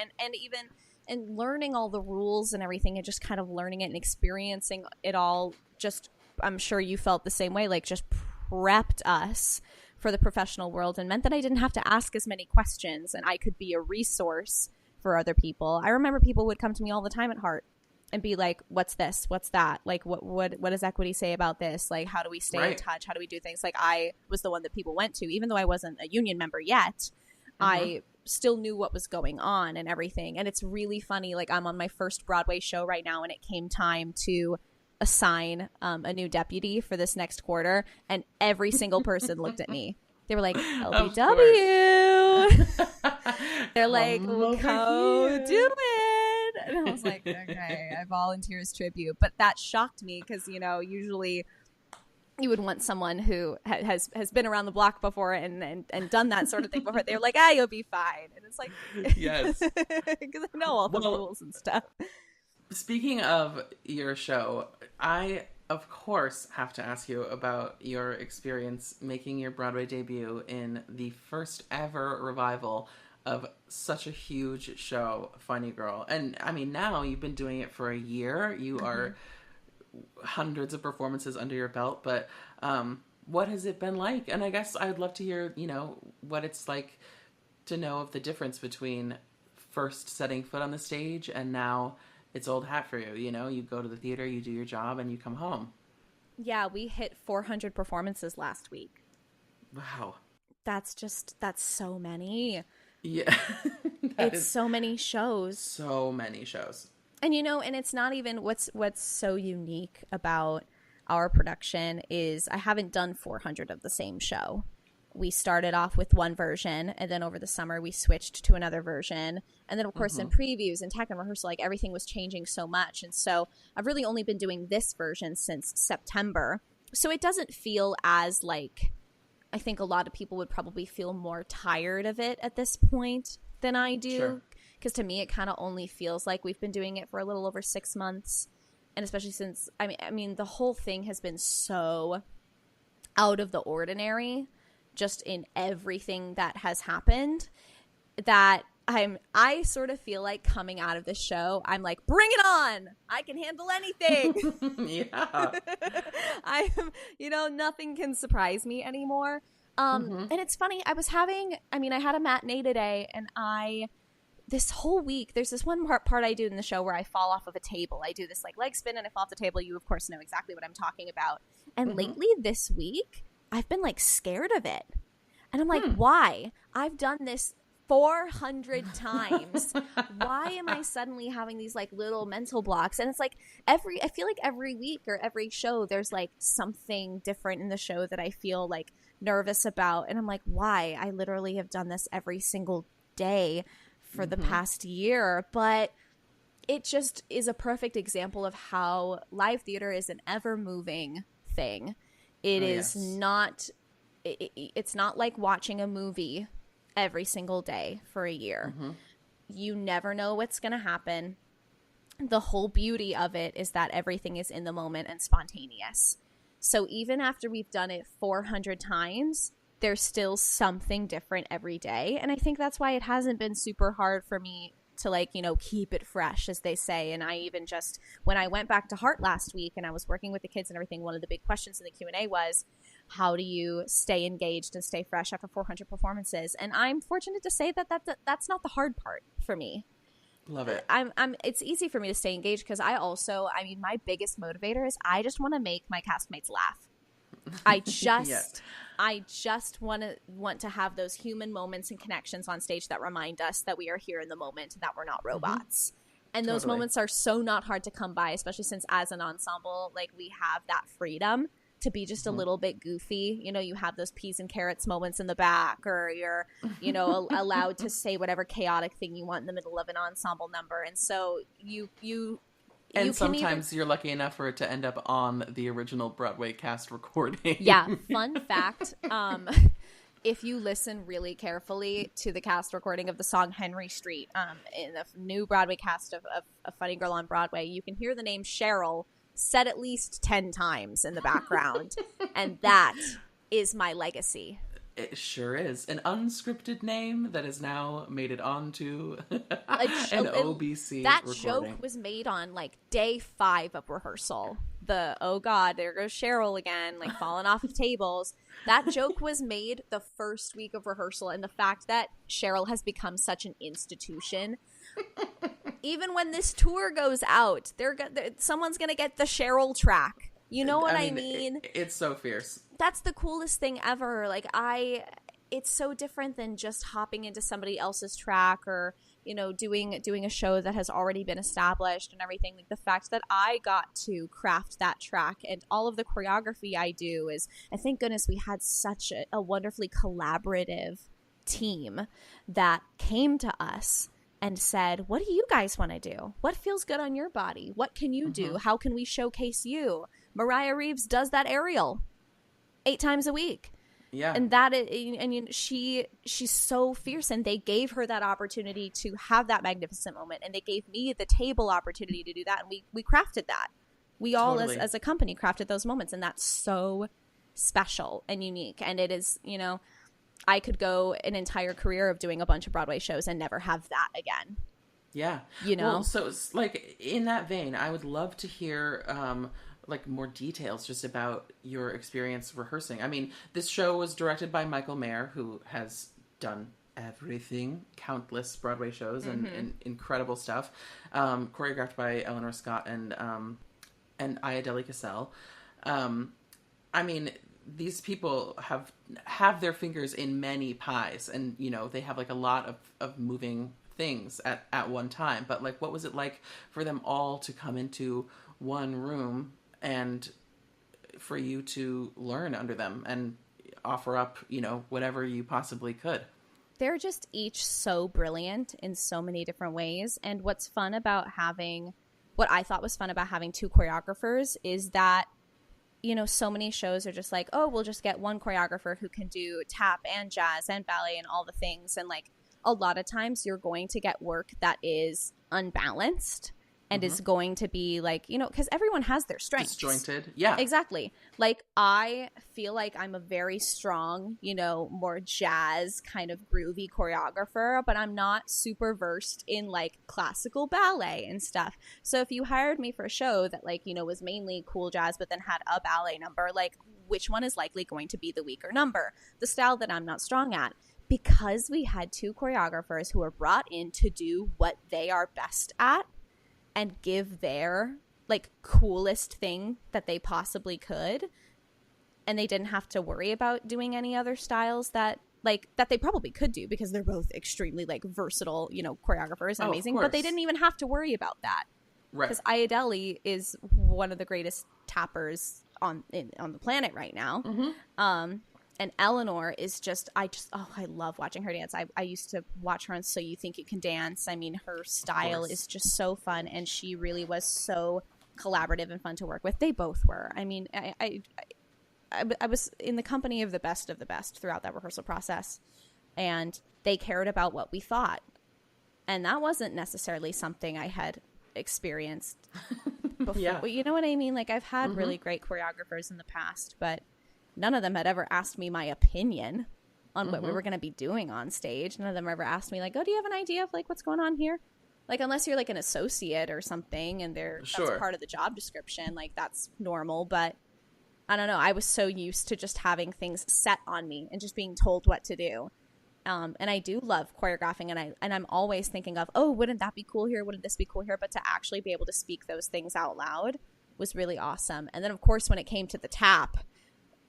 And learning all the rules and everything, and just kind of learning it and experiencing it all, just, I'm sure you felt the same way, like just prepped us for the professional world and meant that I didn't have to ask as many questions and I could be a resource for other people. I remember people would come to me all the time at Heart and be like, what's this? What's that? Like, what does equity say about this? Like, how do we stay in touch? How do we do things? Like, I was the one that people went to, even though I wasn't a union member yet. I still knew what was going on and everything. And it's really funny. Like, I'm on my first Broadway show right now, and it came time to assign a new deputy for this next quarter, and every single person looked at me. They were like, LBW. They're like, go do it. And I was like, okay, I volunteer as tribute. But that shocked me because, you know, usually you would want someone who has been around the block before and done that sort of thing before. They're like, you'll be fine. And it's like, Yes. because I know all the rules and stuff. Speaking of your show, I, of course, have to ask you about your experience making your Broadway debut in the first ever revival of such a huge show, Funny Girl. And I mean, now you've been doing it for a year. You are hundreds of performances under your belt, but what has it been like? And I guess I'd love to hear, what it's like to know of the difference between first setting foot on the stage and now it's old hat for you. You go to the theater, you do your job, and you come home. Yeah, we hit 400 performances last week. Wow. That's so many. Yeah. It's so many shows. So many shows. And and it's not even what's so unique about our production is I haven't done 400 of the same show. We started off with one version, and then over the summer we switched to another version. And then, of course, in previews and tech and rehearsal, like everything was changing so much. And so I've really only been doing this version since September. So it doesn't feel as like, I think a lot of people would probably feel more tired of it at this point than I do. Sure. Because to me, it kind of only feels like we've been doing it for a little over 6 months. And especially since, I mean, the whole thing has been so out of the ordinary, just in everything that has happened, that I sort of feel like coming out of this show, I'm like, bring it on! I can handle anything! Yeah. Nothing can surprise me anymore. And it's funny, I had a matinee today, and this whole week, there's this one part I do in the show where I fall off of a table. I do this like leg spin and I fall off the table. You, of course, know exactly what I'm talking about. And lately this week, I've been like scared of it. And I'm like, why? I've done this 400 times. Why am I suddenly having these like little mental blocks? And it's like I feel like every week or every show, there's like something different in the show that I feel like nervous about. And I'm like, why? I literally have done this every single day for the past year. But it just is a perfect example of how live theater is an ever moving thing. It is not, it's not like watching a movie every single day for a year. You never know what's going to happen. The whole beauty of it is that everything is in the moment and spontaneous. So even after we've done it 400 times, there's still something different every day. And I think that's why it hasn't been super hard for me to keep it fresh, as they say. And I even just, when I went back to Heart last week and I was working with the kids and everything, one of the big questions in the Q&A was, how do you stay engaged and stay fresh after 400 performances? And I'm fortunate to say that that's not the hard part for me. Love it. It's easy for me to stay engaged because my biggest motivator is I just want to make my castmates laugh. I just want to have those human moments and connections on stage that remind us that we are here in the moment and that we're not robots. And those moments are so not hard to come by, especially since as an ensemble, like we have that freedom to be just a little bit goofy. You have those peas and carrots moments in the back, or you're, allowed to say whatever chaotic thing you want in the middle of an ensemble number. And so and sometimes you're lucky enough for it to end up on the original Broadway cast recording. Yeah. Fun fact. If you listen really carefully to the cast recording of the song Henry Street, in the new Broadway cast of Funny Girl on Broadway, you can hear the name Cheryl said at least 10 times in the background. And that is my legacy. It sure is. An unscripted name that has now made it onto an OBC That recording. joke was made on like day 5 of rehearsal. Oh God, there goes Cheryl again, like falling off of tables. That joke was made the first week of rehearsal. And the fact that Cheryl has become such an institution, even when this tour goes out, someone's going to get the Cheryl track. You know what I mean? It's so fierce. That's the coolest thing ever. Like it's so different than just hopping into somebody else's track or, doing a show that has already been established and everything. Like the fact that I got to craft that track and all of the choreography I do is, and thank goodness we had such a wonderfully collaborative team that came to us and said, what do you guys want to do? What feels good on your body? What can you do? How can we showcase you? Mariah Reeves does that aerial. 8 times a week. Yeah. And that is, and you know, she's so fierce, and they gave her that opportunity to have that magnificent moment, and they gave me the table opportunity to do that, and we crafted that. We all as a company crafted those moments, and that's so special and unique. And it is, you know, I could go an entire career of doing a bunch of Broadway shows and never have that again. Yeah. You know? Well, so it's like in that vein, I would love to hear like more details just about your experience rehearsing. I mean, this show was directed by Michael Mayer, who has done everything, countless Broadway shows and incredible stuff. Choreographed by Eleanor Scott and Ayodele Cassell. I mean, these people have their fingers in many pies, and you know, they have like a lot of moving things at one time. But like, what was it like for them all to come into one room and for you to learn under them and offer up, you know, whatever you possibly could? They're just each so brilliant in so many different ways. And what I thought was fun about having 2 choreographers is that, you know, so many shows are just like, oh, we'll just get one choreographer who can do tap and jazz and ballet and all the things. And like, a lot of times you're going to get work that is unbalanced and is going to be like, you know, because everyone has their strengths. Disjointed. Yeah. Exactly. Like, I feel like I'm a very strong, you know, more jazz kind of groovy choreographer, but I'm not super versed in like classical ballet and stuff. So if you hired me for a show that like, you know, was mainly cool jazz, but then had a ballet number, like which one is likely going to be the weaker number? The style that I'm not strong at. Because we had 2 choreographers who were brought in to do what they are best at and give their like coolest thing that they possibly could, and they didn't have to worry about doing any other styles that they probably could do, because they're both extremely like versatile, you know, choreographers and amazing, but they didn't even have to worry about that. Right. Because Ayodele is one of the greatest tappers on the planet right now. And Eleanor is I love watching her dance. I used to watch her on So You Think You Can Dance. I mean, her style is just so fun, and she really was so collaborative and fun to work with. They both were. I mean, I was in the company of the best throughout that rehearsal process, and they cared about what we thought. And that wasn't necessarily something I had experienced before. Yeah. You know what I mean? Like, I've had really great choreographers in the past, but none of them had ever asked me my opinion on what we were going to be doing on stage. None of them ever asked me like, oh, do you have an idea of like what's going on here? Like, unless you're like an associate or something and that's part of the job description, like that's normal. But I don't know. I was so used to just having things set on me and just being told what to do. And I do love choreographing, and I'm always thinking of, oh, wouldn't that be cool here? Wouldn't this be cool here? But to actually be able to speak those things out loud was really awesome. And then of course, when it came to the tap,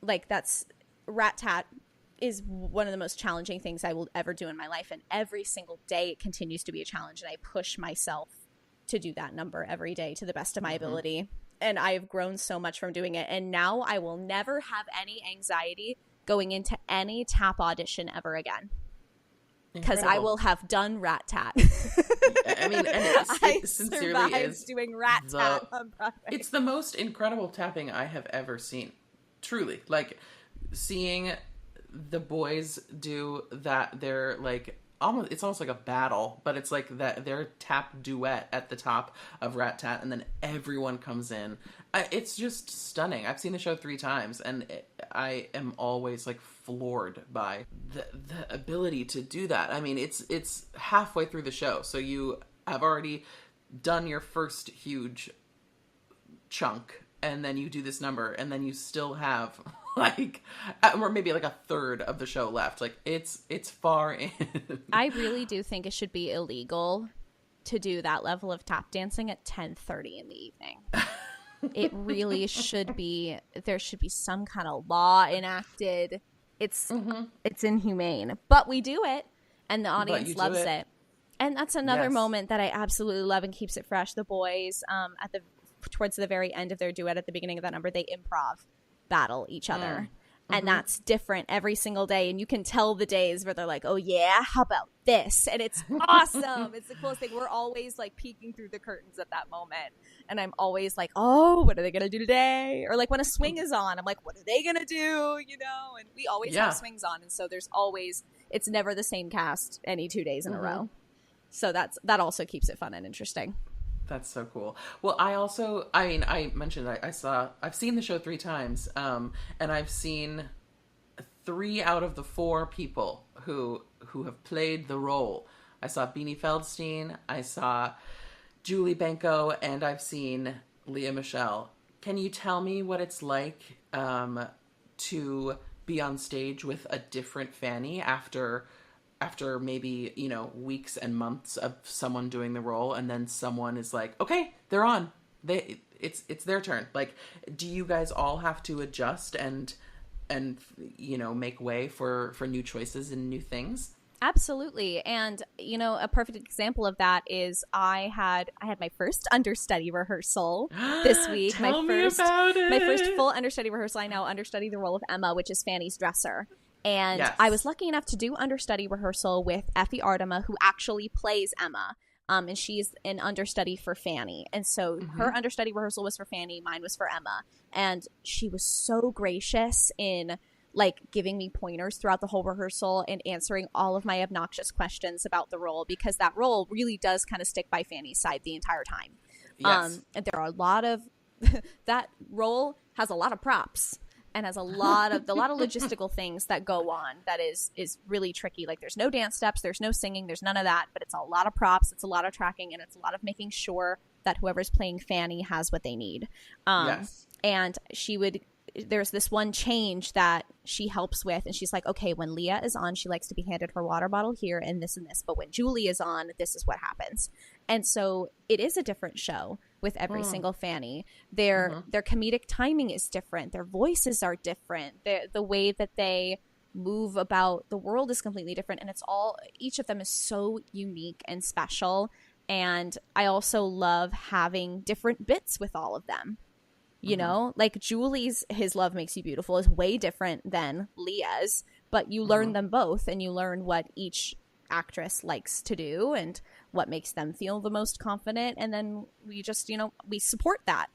like that's rat tat is one of the most challenging things I will ever do in my life. And every single day it continues to be a challenge. And I push myself to do that number every day to the best of my ability. And I have grown so much from doing it. And now I will never have any anxiety going into any tap audition ever again. Because I will have done rat tat. I mean, and it sincerely is doing rat tat on Broadway. It's the most incredible tapping I have ever seen. Truly, like seeing the boys do that. They're like it's almost like a battle, but it's like that their tap duet at the top of Rat Tat, and then everyone comes in. It's just stunning. I've seen the show 3 times, and I am always like floored by the ability to do that. I mean, it's halfway through the show, so you have already done your first huge chunk. And then you do this number, and then you still have like, or maybe like a third of the show left. Like it's far in. I really do think it should be illegal to do that level of tap dancing at 10:30 in the evening. It really should be. There should be some kind of law enacted. It's inhumane, but we do it, and the audience loves it. And that's another moment that I absolutely love and keeps it fresh. The boys towards the very end of their duet at the beginning of that number, they improv battle each other. And that's different every single day. And you can tell the days where they're like, oh, yeah, how about this? And it's awesome. It's the coolest thing. We're always like peeking through the curtains at that moment. And I'm always like, oh, what are they going to do today? Or like when a swing is on, I'm like, what are they going to do? You know, and we always have swings on. And so there's always, it's never the same cast any 2 days in a row. So that also keeps it fun and interesting. That's so cool. Well, I mentioned I've seen the show 3 times, and I've seen 3 out of the 4 people who have played the role. I saw Beanie Feldstein, I saw Julie Benko, and I've seen Lea Michele. Can you tell me what it's like to be on stage with a different Fanny after maybe, you know, weeks and months of someone doing the role, and then someone is like, okay, they're on. It's their turn. Like, do you guys all have to adjust and you know, make way for new choices and new things? Absolutely. And, you know, a perfect example of that is I had my first understudy rehearsal this week. Tell me about it. My first full understudy rehearsal. I now understudy the role of Emma, which is Fanny's dresser. And I was lucky enough to do understudy rehearsal with Effie Artema, who actually plays Emma. And she's an understudy for Fanny. And so her understudy rehearsal was for Fanny. Mine was for Emma. And she was so gracious in like giving me pointers throughout the whole rehearsal and answering all of my obnoxious questions about the role, because that role really does kind of stick by Fanny's side the entire time. Yes. And there are a lot of that role has a lot of props and has a lot of logistical things that go on that is really tricky. Like there's no dance steps, there's no singing, there's none of that, but it's a lot of props, it's a lot of tracking, and it's a lot of making sure that whoever's playing Fanny has what they need. And there's this one change that she helps with, and she's like, okay, when Lea is on, she likes to be handed her water bottle here and this, but when Julie is on, this is what happens. And so it is a different show with every single Fanny. Their comedic timing is different, their voices are different, the way that they move about the world is completely different, and each of them is so unique and special. And I also love having different bits with all of them. You know, like Julie's His Love Makes You Beautiful is way different than Leah's, but you learn them both, and you learn what each actress likes to do and what makes them feel the most confident. And then we just, you know, we support that.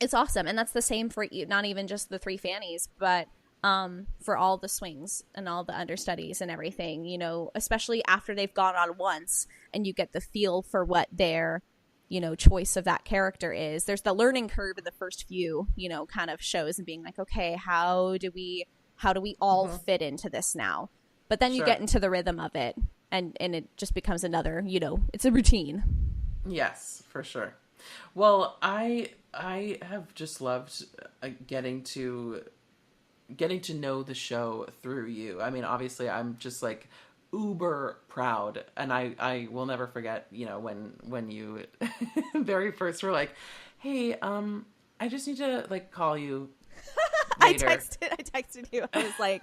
It's awesome. And that's the same for not even just the 3 Fannies, but for all the swings and all the understudies and everything, you know, especially after they've gone on once and you get the feel for what their, you know, choice of that character is. There's the learning curve in the first few, you know, kind of shows and being like, okay, how do we all fit into this now? But then you get into the rhythm of it, and it just becomes another, you know, it's a routine. Yes, for sure. Well, I have just loved getting to know the show through you. I mean, obviously I'm just like uber proud, and I will never forget, you know, when you very first were like, hey, I just need to like call you later. I texted you. I was like,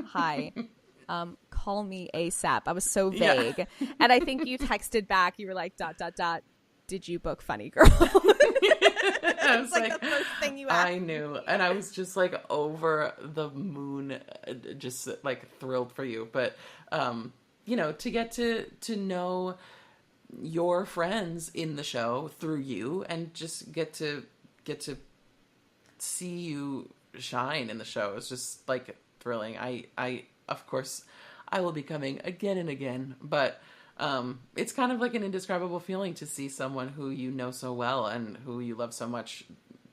hi, call me ASAP. I was so vague. And I think you texted back, you were like, ... did you book Funny Girl? I was like the first thing you asked. I knew, and I was just like over the moon, just like thrilled for you. But you know, to get to know your friends in the show through you, and just get to see you shine in the show is just like thrilling. I of course I will be coming again and again, but it's kind of like an indescribable feeling to see someone who you know so well and who you love so much,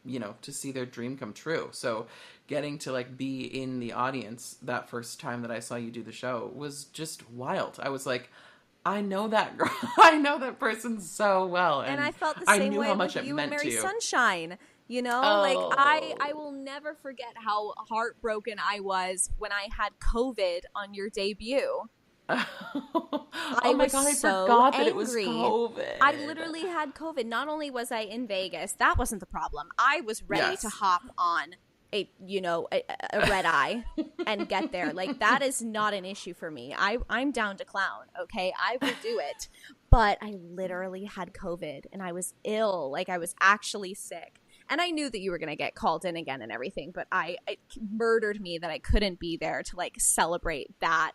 you know, to see their dream come true. So getting to like be in the audience that first time that I saw you do the show was just wild. I was like, I know that girl. I know that person so well. And I felt the same I knew way how much with it you meant and Mary to you. Sunshine. You know, like I will never forget how heartbroken I was when I had COVID on your debut. Oh my God, I forgot that it was COVID. I literally had COVID. Not only was I in Vegas, that wasn't the problem. I was ready to hop on a red eye and get there. Like, that is not an issue for me. I'm down to clown. Okay, I will do it. But I literally had COVID and I was ill. Like, I was actually sick. And I knew that you were going to get called in again and everything, but it murdered me that I couldn't be there to like celebrate that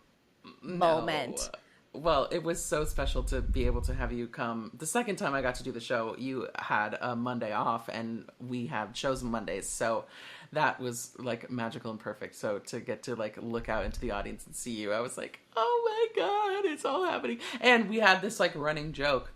moment. Well, it was so special to be able to have you come. The second time I got to do the show, you had a Monday off, and we have shows on Mondays, so that was like magical and perfect. So to get to like look out into the audience and see you, I was like, oh my God, it's all happening. And we had this like running joke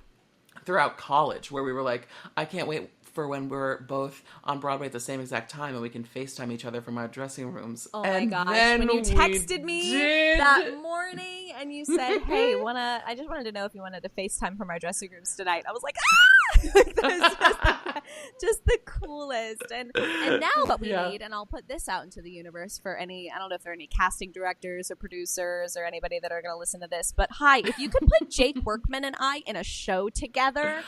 throughout college where we were like, I can't wait for when we're both on Broadway at the same exact time and we can FaceTime each other from our dressing rooms. Oh and my gosh, then when you texted me that morning and you said, hey, I just wanted to know if you wanted to FaceTime from our dressing rooms tonight. I was like, ah! That was just the coolest. And now what we need, and I'll put this out into the universe for I don't know if there are any casting directors or producers or anybody that are going to listen to this, but hi, if you could put Jake Workman and I in a show together,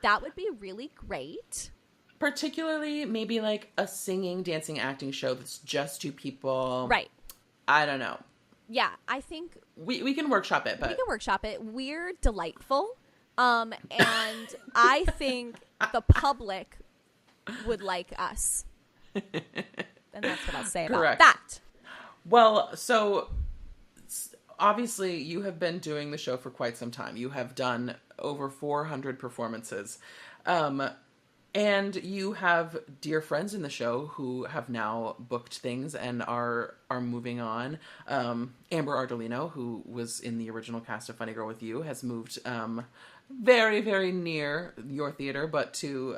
that would be really great. Particularly maybe like a singing, dancing, acting show that's just two people. Right. I don't know. Yeah, I think we can workshop it, but we can workshop it. We're delightful. And I think the public would like us. And that's what I'll say about that. Well, so obviously you have been doing the show for quite some time. You have done over 400 performances. And you have dear friends in the show who have now booked things and are moving on. Amber Ardolino, who was in the original cast of Funny Girl with You, has moved very, very near your theater, but to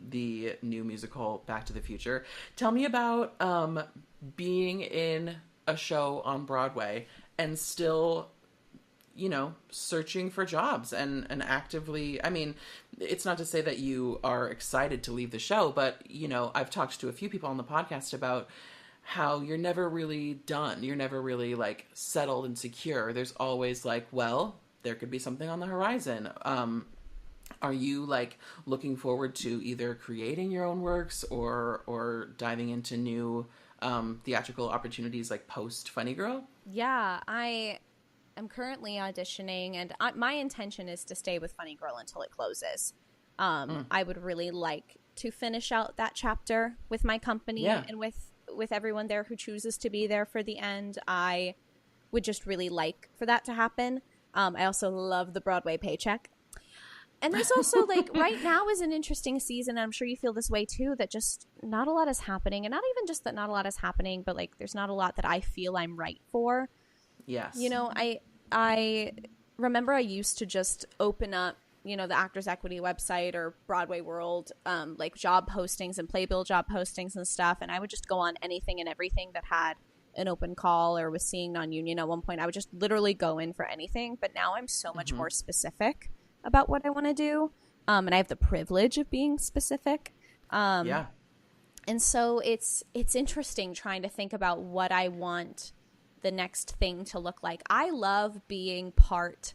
the new musical Back to the Future. Tell me about being in a show on Broadway and still, you know, searching for jobs and actively, I mean, it's not to say that you are excited to leave the show, but, you know, I've talked to a few people on the podcast about how you're never really done. You're never really like settled and secure. There's always like, well, there could be something on the horizon. Are you like looking forward to either creating your own works or diving into new theatrical opportunities like post Funny Girl? Yeah, I'm currently auditioning, and my intention is to stay with Funny Girl until it closes. I would really like to finish out that chapter with my company and with everyone there who chooses to be there for the end. I would just really like for that to happen. I also love the Broadway paycheck. And there's also, like, right now is an interesting season, and I'm sure you feel this way too, that just not a lot is happening. And not even just that not a lot is happening, but, like, there's not a lot that I feel I'm right for. Yes. You know, I remember I used to just open up, you know, the Actors Equity website or BroadwayWorld, like job postings and playbill job postings and stuff. And I would just go on anything and everything that had an open call or was seeing non-union. At one point, I would just literally go in for anything. But now I'm so much more specific about what I want to do. And I have the privilege of being specific. And so it's interesting trying to think about what I want the next thing to look like. I love being part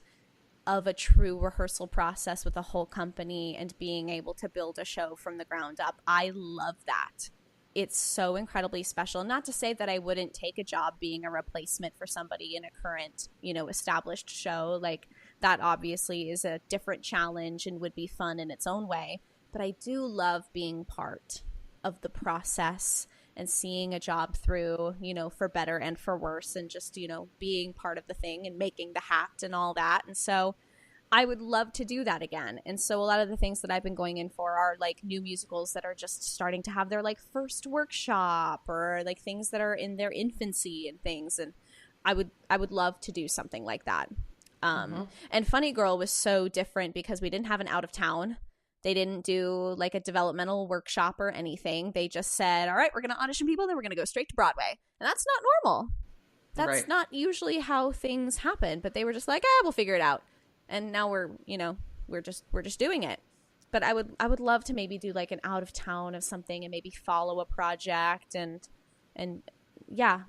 of a true rehearsal process with a whole company and being able to build a show from the ground up. I love that. It's so incredibly special. Not to say that I wouldn't take a job being a replacement for somebody in a current, you know, established show. Like, that obviously is a different challenge and would be fun in its own way. But I do love being part of the process and seeing a job through, you know, for better and for worse, and just, you know, being part of the thing and making the hat and all that. And so I would love to do that again. And so a lot of the things that I've been going in for are like new musicals that are just starting to have their like first workshop, or like things that are in their infancy and things. And I would love to do something like that. And Funny Girl was so different because we didn't have an out of town. They didn't do like a developmental workshop or anything. They just said, all right, we're going to audition people, then we're going to go straight to Broadway. And that's not normal. That's not usually how things happen. But they were just like, we'll figure it out. And now we're just doing it. But I would love to maybe do like an out of town of something and maybe follow a project and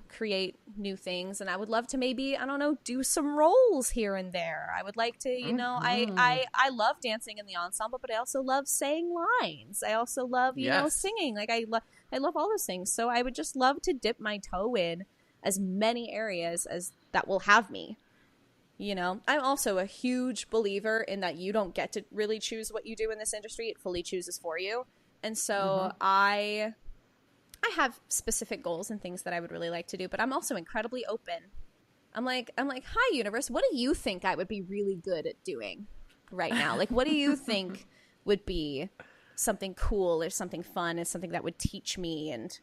create new things. And I would love to maybe, I don't know, do some roles here and there. I would like to, you know, I love dancing in the ensemble, but I also love saying lines. I also love, you know, singing. Like I love all those things. So I would just love to dip my toe in as many areas as that will have me. You know, I'm also a huge believer in that you don't get to really choose what you do in this industry. It fully chooses for you. And so I have specific goals and things that I would really like to do, but I'm also incredibly open. I'm like, hi universe, what do you think I would be really good at doing right now? Like, what do you think would be something cool or something fun and something that would teach me? And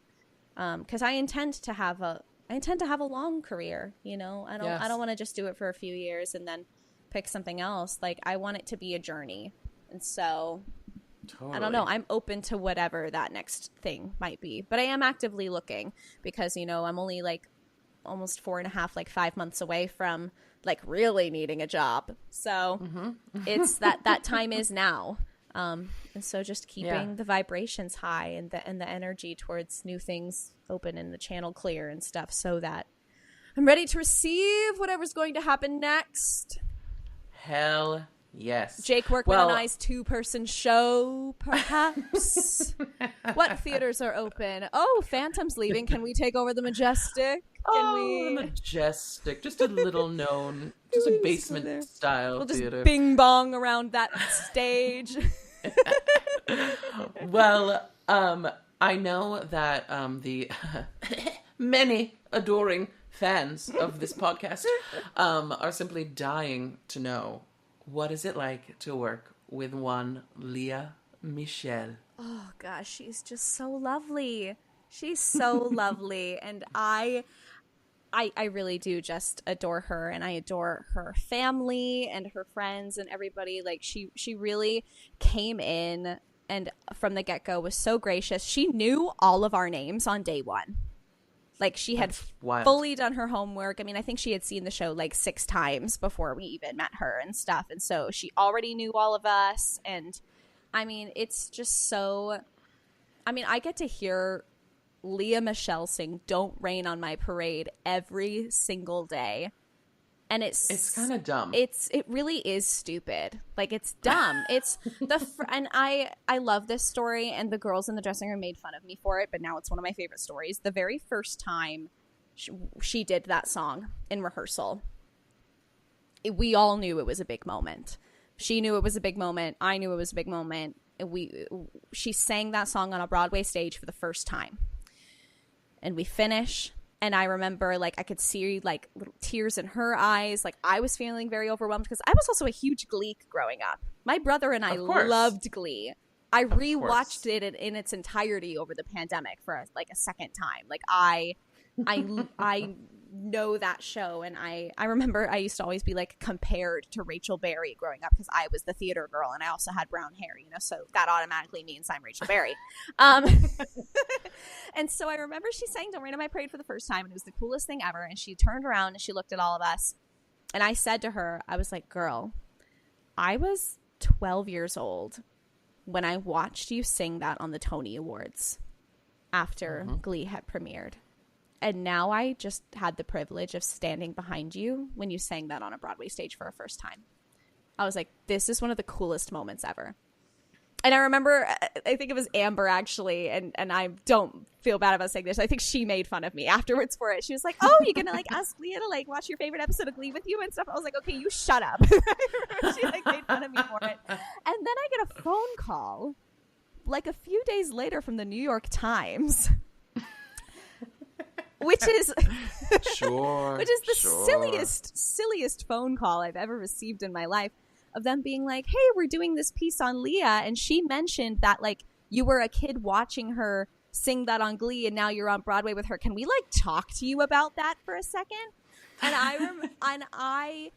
because I intend to have a long career, you know. I don't want to just do it for a few years and then pick something else. Like, I want it to be a journey. And so totally. I don't know. I'm open to whatever that next thing might be, but I am actively looking because, you know, I'm only like almost 4.5, like 5 months away from like really needing a job. So it's that time is now. And so just keeping the vibrations high and the energy towards new things open and the channel clear and stuff so that I'm ready to receive whatever's going to happen next. Hell yes. Jake Workman and I's 2-person show, perhaps. What theaters are open? Oh, Phantom's leaving. Can we take over the Majestic? The Majestic. Just a little known, just a basement style theater. Just bing bong around that stage. Well, I know that the many adoring fans of this podcast are simply dying to know, what is it like to work with one Lea Michele? Oh gosh, she's just so lovely. She's so lovely, and I really do just adore her, and I adore her family and her friends and everybody. Like, she really came in and from the get-go was so gracious. She knew all of our names on day one. Like, she had fully done her homework. I mean, I think she had seen the show like 6 times before we even met her and stuff. And so she already knew all of us. And I mean, it's just so, I mean, I get to hear Lea Michele sing Don't Rain on My Parade every single day. And it's kind of dumb. It really is stupid. Like, it's dumb. It's and I love this story, and the girls in the dressing room made fun of me for it, but now it's one of my favorite stories. The very first time she did that song in rehearsal, we all knew it was a big moment. She knew it was a big moment. I knew it was a big moment. She sang that song on a Broadway stage for the first time. And we finish. And I remember, like, I could see, like, little tears in her eyes. Like, I was feeling very overwhelmed because I was also a huge Glee growing up. My brother and I loved Glee. I rewatched it in its entirety over the pandemic for, like, a second time. Like, I know that show, and I remember I used to always be, like, compared to Rachel Berry growing up because I was the theater girl, and I also had brown hair, you know, so that automatically means I'm Rachel Berry. And so I remember she sang Don't Rain on My Parade for the first time, and it was the coolest thing ever, and she turned around and she looked at all of us, and I said to her, I was like, girl, I was 12 years old when I watched you sing that on the Tony Awards after Glee had premiered. And now I just had the privilege of standing behind you when you sang that on a Broadway stage for a first time. I was like, this is one of the coolest moments ever. And I remember, I think it was Amber, actually, and I don't feel bad about saying this. I think she made fun of me afterwards for it. She was like, oh, you're going to, like, ask Lea to, like, watch your favorite episode of Glee with you and stuff. I was like, okay, you shut up. She, like, made fun of me for it. And then I get a phone call, like, a few days later from the New York Times, which is the silliest phone call I've ever received in my life, of them being like, hey, we're doing this piece on Lea, and she mentioned that, like, you were a kid watching her sing that on Glee, and now you're on Broadway with her. Can we, like, talk to you about that for a second? And I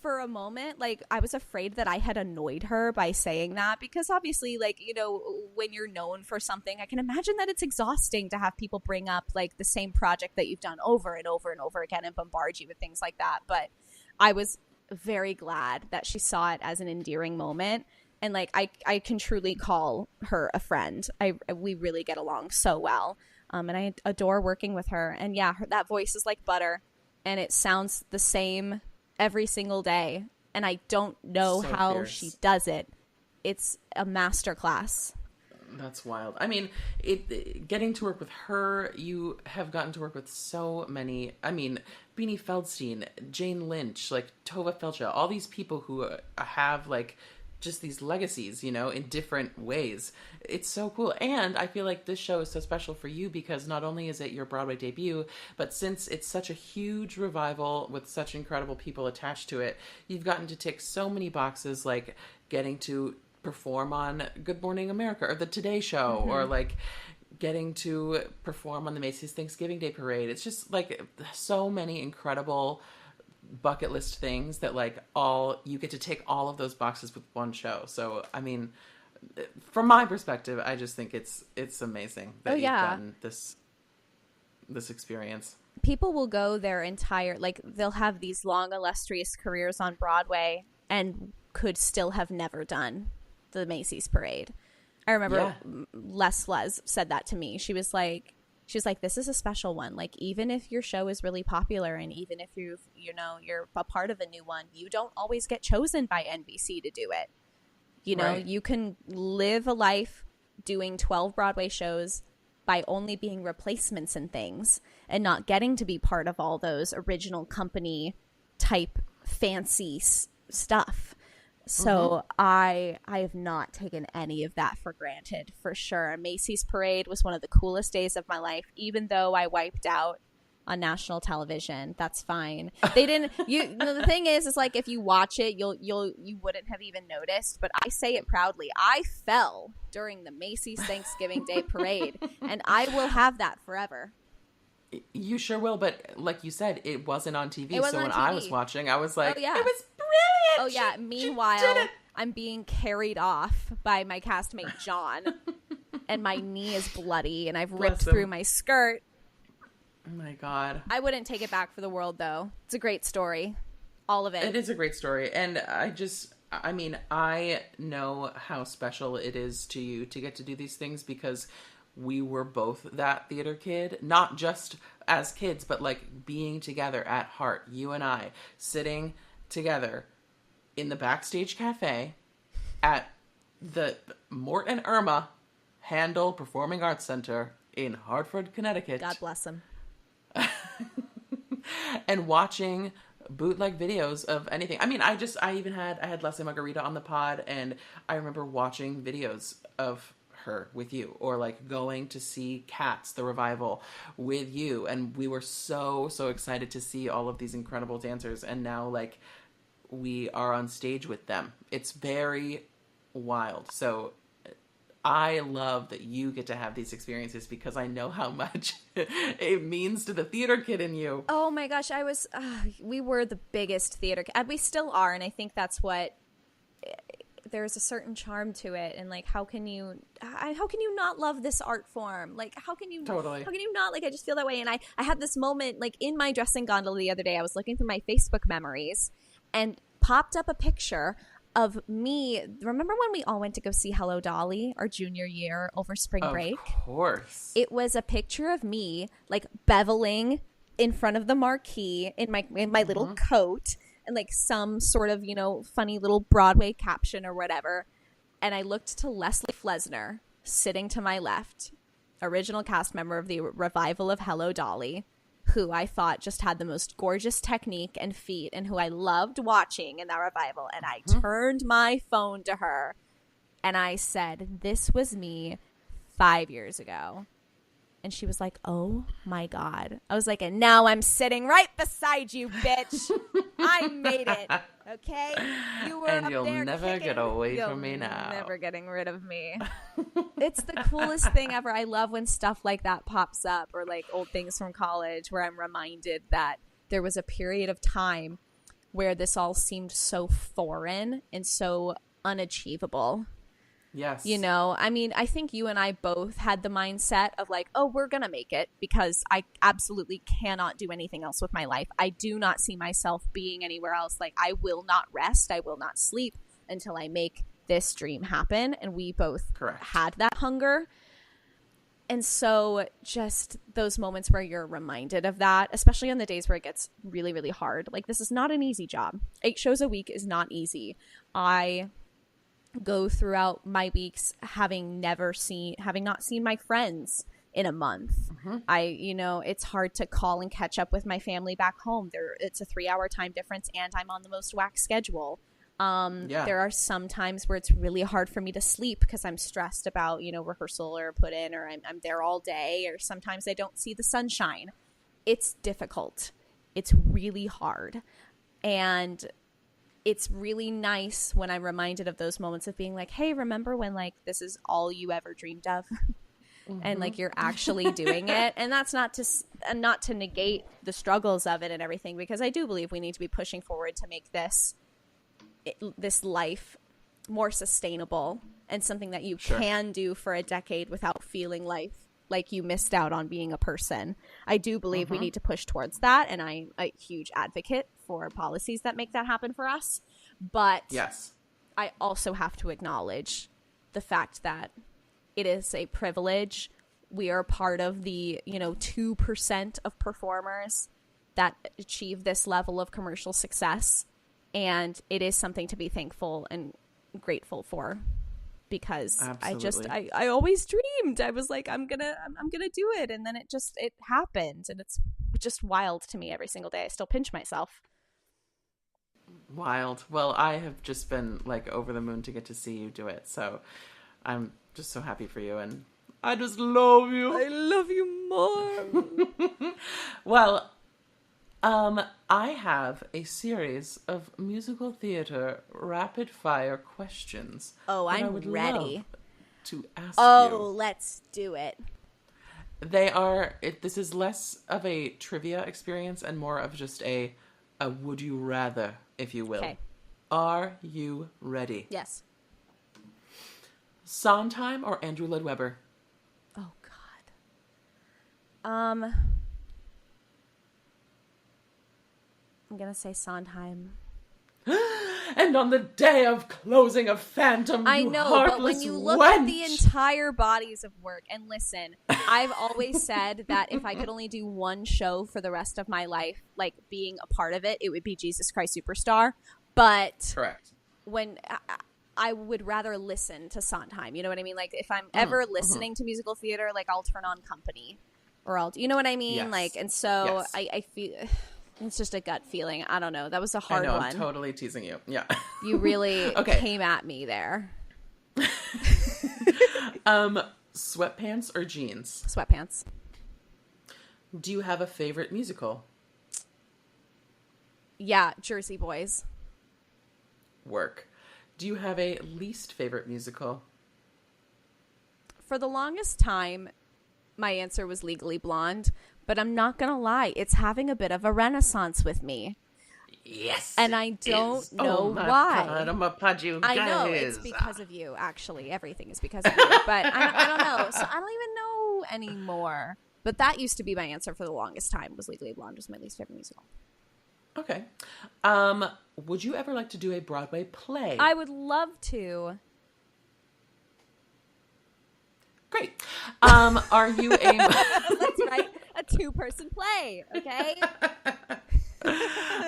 for a moment, like, I was afraid that I had annoyed her by saying that, because obviously, like, you know, when you're known for something, I can imagine that it's exhausting to have people bring up, like, the same project that you've done over and over and over again and bombard you with things like that. But I was very glad that she saw it as an endearing moment, and, like, I can truly call her a friend. We really get along so well, and I adore working with her. And yeah, that voice is like butter, and it sounds the same every single day, and I don't know how she does it. It's a masterclass. That's wild. I mean, getting to work with her, you have gotten to work with so many. I mean, Beanie Feldstein, Jane Lynch, like Tova Feldsha, all these people who have, like, just these legacies, you know, in different ways. It's so cool. And I feel like this show is so special for you because not only is it your Broadway debut, but since it's such a huge revival with such incredible people attached to it, you've gotten to tick so many boxes, like getting to perform on Good Morning America or the Today Show, or like getting to perform on the Macy's Thanksgiving Day Parade. It's just like so many incredible bucket list things that like you get to tick all of those boxes with one show. So I mean, from my perspective, I just think it's amazing that you've gotten this experience. People will go their entire, like, they'll have these long illustrious careers on Broadway and could still have never done the Macy's parade. I remember Les said that to me. She was like, this is a special one. Like, even if your show is really popular and even if you're a part of a new one, you don't always get chosen by NBC to do it. You know, you can live a life doing 12 Broadway shows by only being replacements and things and not getting to be part of all those original company type fancy stuff. So I have not taken any of that for granted, for sure. Macy's Parade was one of the coolest days of my life, even though I wiped out on national television. That's fine. They didn't. The thing is like if you watch it, you wouldn't have even noticed. But I say it proudly. I fell during the Macy's Thanksgiving Day Parade, and I will have that forever. You sure will, but like you said, it wasn't on TV. So when on TV. I was watching, I was like, oh, yeah. it was brilliant. Oh, yeah. Meanwhile, I'm being carried off by my castmate, John, and my knee is bloody, and I've ripped through my skirt. Oh, my God. I wouldn't take it back for the world, though. It's a great story. All of it. It is a great story. And I mean, I know how special it is to you to get to do these things because we were both that theater kid, not just as kids, but like being together at heart. You and I sitting together in the Backstage Cafe at the Mort and Irma Handel Performing Arts Center in Hartford, Connecticut. God bless him. And watching bootleg videos of anything. I mean, I had Leslie Margarita on the pod, and I remember watching videos of her with you, or like going to see Cats, the revival, with you, and we were so excited to see all of these incredible dancers, and now like we are on stage with them. It's very wild. So I love that you get to have these experiences because I know how much it means to the theater kid in you. Oh my gosh, we were the biggest theater kid. We still are, and I think that's what, there's a certain charm to it. And like, how can you not love this art form? Like, how can you not, like, I just feel that way. And I had this moment, like in my dressing gondola the other day, I was looking through my Facebook memories and popped up a picture of me. Remember when we all went to go see Hello Dolly our junior year over spring break? Of course. It was a picture of me like beveling in front of the marquee in my little coat and like some sort of, funny little Broadway caption or whatever. And I looked to Leslie Flesner sitting to my left, original cast member of the revival of Hello Dolly, who I thought just had the most gorgeous technique and feet and who I loved watching in that revival. And I turned my phone to her and I said, "This was me 5 years ago." And she was like, "Oh my God." I was like, "And now I'm sitting right beside you, bitch. I made it. Okay? You were and up you'll there never kicking. get away You'll from me now. Never getting rid of me." It's the coolest thing ever. I love when stuff like that pops up, or like old things from college where I'm reminded that there was a period of time where this all seemed so foreign and so unachievable. Yes. I mean, I think you and I both had the mindset of like, oh, we're going to make it because I absolutely cannot do anything else with my life. I do not see myself being anywhere else. Like, I will not rest. I will not sleep until I make this dream happen. And we both had that hunger. And so just those moments where you're reminded of that, especially on the days where it gets really, really hard. Like, this is not an easy job. 8 shows a week is not easy. I go throughout my weeks having not seen my friends in a month. It's hard to call and catch up with my family back home. It's a 3-hour time difference and I'm on the most whack schedule. There are some times where it's really hard for me to sleep because I'm stressed about, rehearsal or put in, or I'm there all day, or sometimes I don't see the sunshine. It's difficult. It's really hard. And it's really nice when I'm reminded of those moments of being like, hey, remember when like this is all you ever dreamed of? And like you're actually doing it. And that's not to negate the struggles of it and everything, because I do believe we need to be pushing forward to make this life more sustainable and something that you can do for a decade without feeling like you missed out on being a person. I do believe we need to push towards that, and I'm a huge advocate for policies that make that happen for us. But yes, I also have to acknowledge the fact that it is a privilege. We are part of the 2% of performers that achieve this level of commercial success. And it is something to be thankful and grateful for, because Absolutely. I always dreamed. I was like, I'm gonna do it, and then it happened, and it's just wild to me every single day. I still pinch myself. Wild. Well, I have just been like over the moon to get to see you do it, so I'm just so happy for you, and I just love you. I love you more. Well, I have a series of musical theater rapid fire questions. Oh, that I I'm would ready love to ask Oh, you. let's do it. This is less of a trivia experience and more of just a would you rather, if you will. Okay. Are you ready? Yes. Sondheim or Andrew Lloyd Webber? Oh God. I'm gonna say Sondheim. And on the day of closing of Phantom, I you know, heartless but when you look wench. at the entire bodies of work, and listen, I've always said that if I could only do one show for the rest of my life, like being a part of it, it would be Jesus Christ Superstar. But Correct. when I would rather listen to Sondheim, you know what I mean? Like if I'm ever listening to musical theater, like I'll turn on Company, or you know what I mean? Yes. Like, and so Yes. I feel it's just a gut feeling. I don't know. That was a hard I know, one. I'm totally teasing you. Yeah. You really Okay. came at me there. Sweatpants or jeans? Sweatpants. Do you have a favorite musical? Yeah, Jersey Boys. Work. Do you have a least favorite musical? For the longest time, my answer was Legally Blonde, but I'm not going to lie. It's having a bit of a renaissance with me. Yes. And I don't know why. God, I'm a pudgy I know guys. it's because of you, actually. Everything is because of you. But I don't know. So I don't even know anymore. But that used to be my answer for the longest time, was Legally Blonde was my least favorite musical. Okay. Would you ever like to do a Broadway play? I would love to. Great. Are you a... That's right. A 2-person play, okay?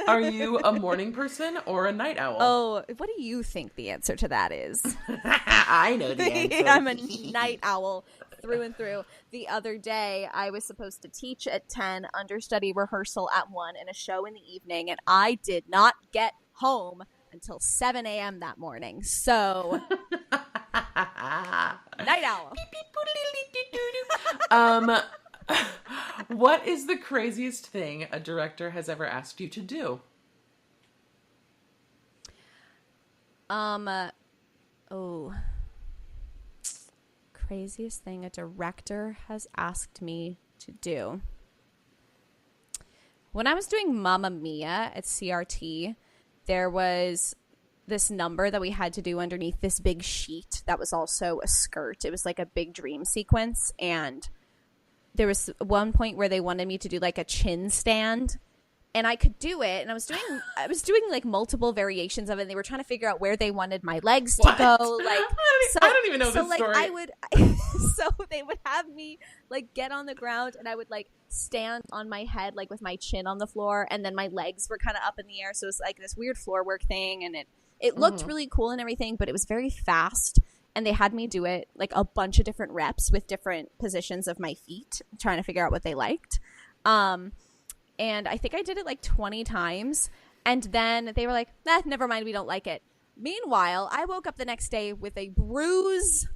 Are you a morning person or a night owl? Oh, what do you think the answer to that is? I know the answer. I'm a night owl through and through. The other day, I was supposed to teach at 10, understudy rehearsal at 1, and a show in the evening, and I did not get home until 7 a.m. that morning. So, night owl. What is the craziest thing a director has ever asked you to do? Craziest thing a director has asked me to do. When I was doing Mamma Mia at CRT, there was this number that we had to do underneath this big sheet that was also a skirt. It was like a big dream sequence, and there was one point where they wanted me to do like a chin stand, and I could do it, and I was doing like multiple variations of it, and they were trying to figure out where they wanted my legs to go. Like, I don't even know this like, story. So they would have me like get on the ground, and I would like stand on my head like with my chin on the floor, and then my legs were kind of up in the air, so it was like this weird floor work thing, and it looked really cool and everything, but it was very fast. And they had me do it like a bunch of different reps with different positions of my feet, trying to figure out what they liked. And I think I did it like 20 times. And then they were like, never mind, we don't like it. Meanwhile, I woke up the next day with a bruise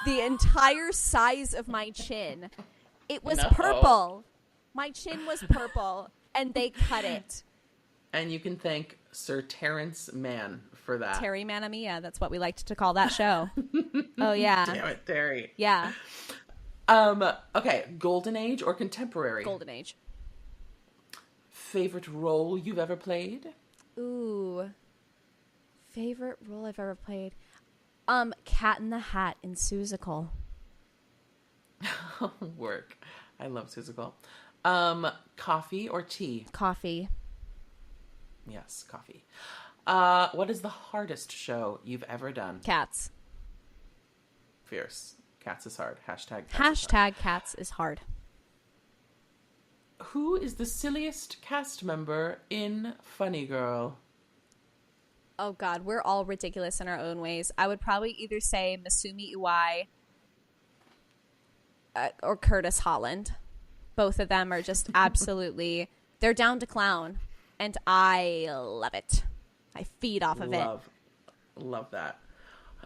the entire size of my chin. It was purple. My chin was purple, and they cut it. And you can thank Sir Terrence Mann for that. Terry Manamia, that's what we liked to call that show. Oh, yeah. Damn it, Terry. Yeah. Okay, Golden Age or contemporary? Golden Age. Favorite role you've ever played? Ooh. Favorite role I've ever played? Cat in the Hat in Seussical. Work. I love Seussical. Coffee or tea? Coffee. Yes, coffee. What is the hardest show you've ever done? Cats. Fierce. Cats is hard. Hashtag Cats is hard. Who is the silliest cast member in Funny Girl? Oh, God. We're all ridiculous in our own ways. I would probably either say Masumi Iwai or Curtis Holland. Both of them are just absolutely... They're down to clown. And I love it. I feed off of it. Love that.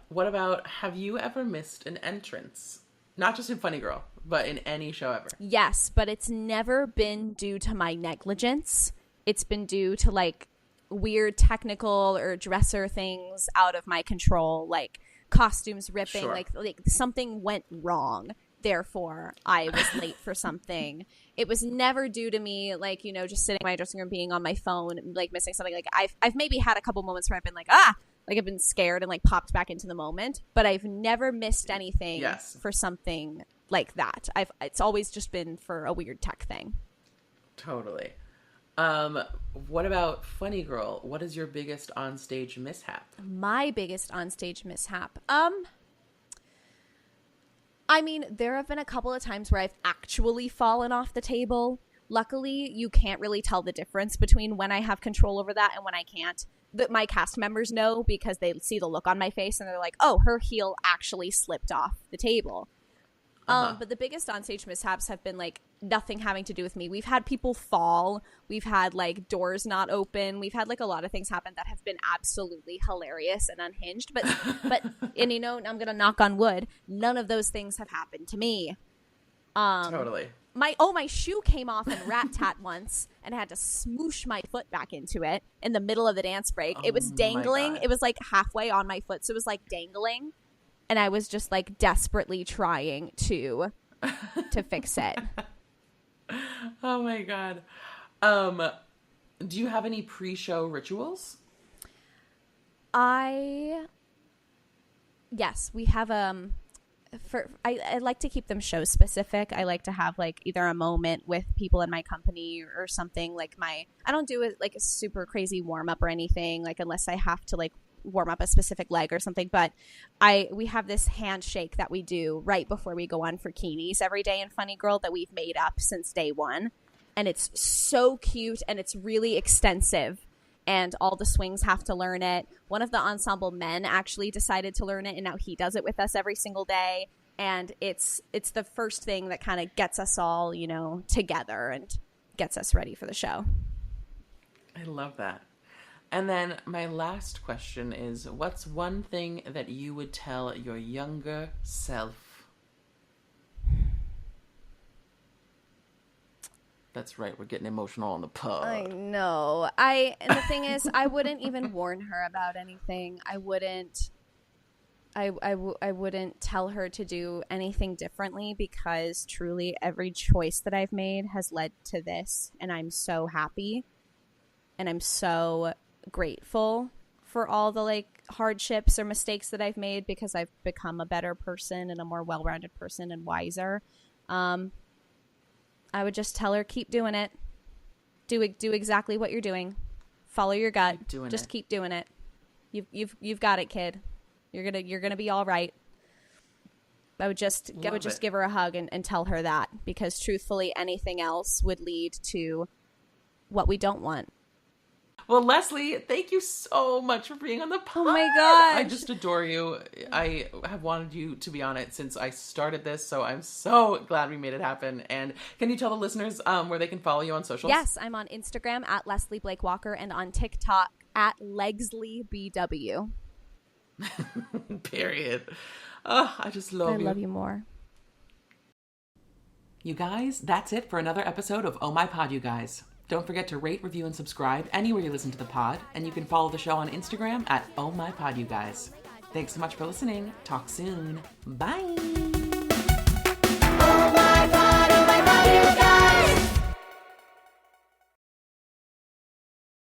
What about, have you ever missed an entrance? Not just in Funny Girl, but in any show ever. Yes, but it's never been due to my negligence. It's been due to, like, weird technical or dresser things out of my control, like costumes ripping, Sure. like something went wrong. Therefore, I was late for something. It was never due to me, like, you know, just sitting in my dressing room, being on my phone, like missing something. Like I've maybe had a couple moments where I've been like, like I've been scared and like popped back into the moment, but I've never missed anything for something like that. It's always just been for a weird tech thing. Totally. What about Funny Girl? What is your biggest onstage mishap? My biggest onstage mishap. I mean, there have been a couple of times where I've actually fallen off the table. Luckily, you can't really tell the difference between when I have control over that and when I can't. My cast members know because they see the look on my face and they're like, oh, her heel actually slipped off the table. But the biggest onstage mishaps have been like nothing having to do with me. We've had people fall. We've had like doors not open. We've had like a lot of things happen that have been absolutely hilarious and unhinged. But and you know, I'm gonna knock on wood. None of those things have happened to me. Totally. My shoe came off in Rat Tat once, and I had to smoosh my foot back into it in the middle of the dance break. It was dangling. It was like halfway on my foot, so it was like dangling. And I was just like desperately trying to fix it. Oh my God. Do you have any pre-show rituals? Yes, we have I like to keep them show specific. I like to have like either a moment with people in my company or something. Like I don't do it like a super crazy warm up or anything, like unless I have to like warm up a specific leg or something. But we have this handshake that we do right before we go on for Keenies every day in Funny Girl that we've made up since day one, and it's so cute and it's really extensive. And all the swings have to learn it. One of the ensemble men actually decided to learn it, and now he does it with us every single day. And it's the first thing that kind of gets us all, you know, together and gets us ready for the show. I love that. And then my last question is, what's one thing that you would tell your younger self? That's right, we're getting emotional on the pod. I know. And the thing is, I wouldn't even warn her about anything. I wouldn't tell her to do anything differently, because truly every choice that I've made has led to this, and I'm so happy and I'm so grateful for all the like hardships or mistakes that I've made, because I've become a better person and a more well-rounded person and wiser. I would just tell her, keep doing it. Do exactly what you're doing. Follow your gut. Keep doing it. You've got it, kid. You're gonna be all right. I would just give her a hug and tell her that, because truthfully anything else would lead to what we don't want. Well, Leslie, thank you so much for being on the pod. Oh my gosh. I just adore you. I have wanted you to be on it since I started this, so I'm so glad we made it happen. And can you tell the listeners where they can follow you on socials? Yes, I'm on Instagram at Leslie Blake Walker and on TikTok at LegsleyBW. Period. Oh, I just love you. I love you more. You guys, that's it for another episode of Oh My Pod, you guys. Don't forget to rate, review, and subscribe anywhere you listen to the pod, and you can follow the show on Instagram at Oh My Pod, you guys. Thanks so much for listening. Talk soon. Bye.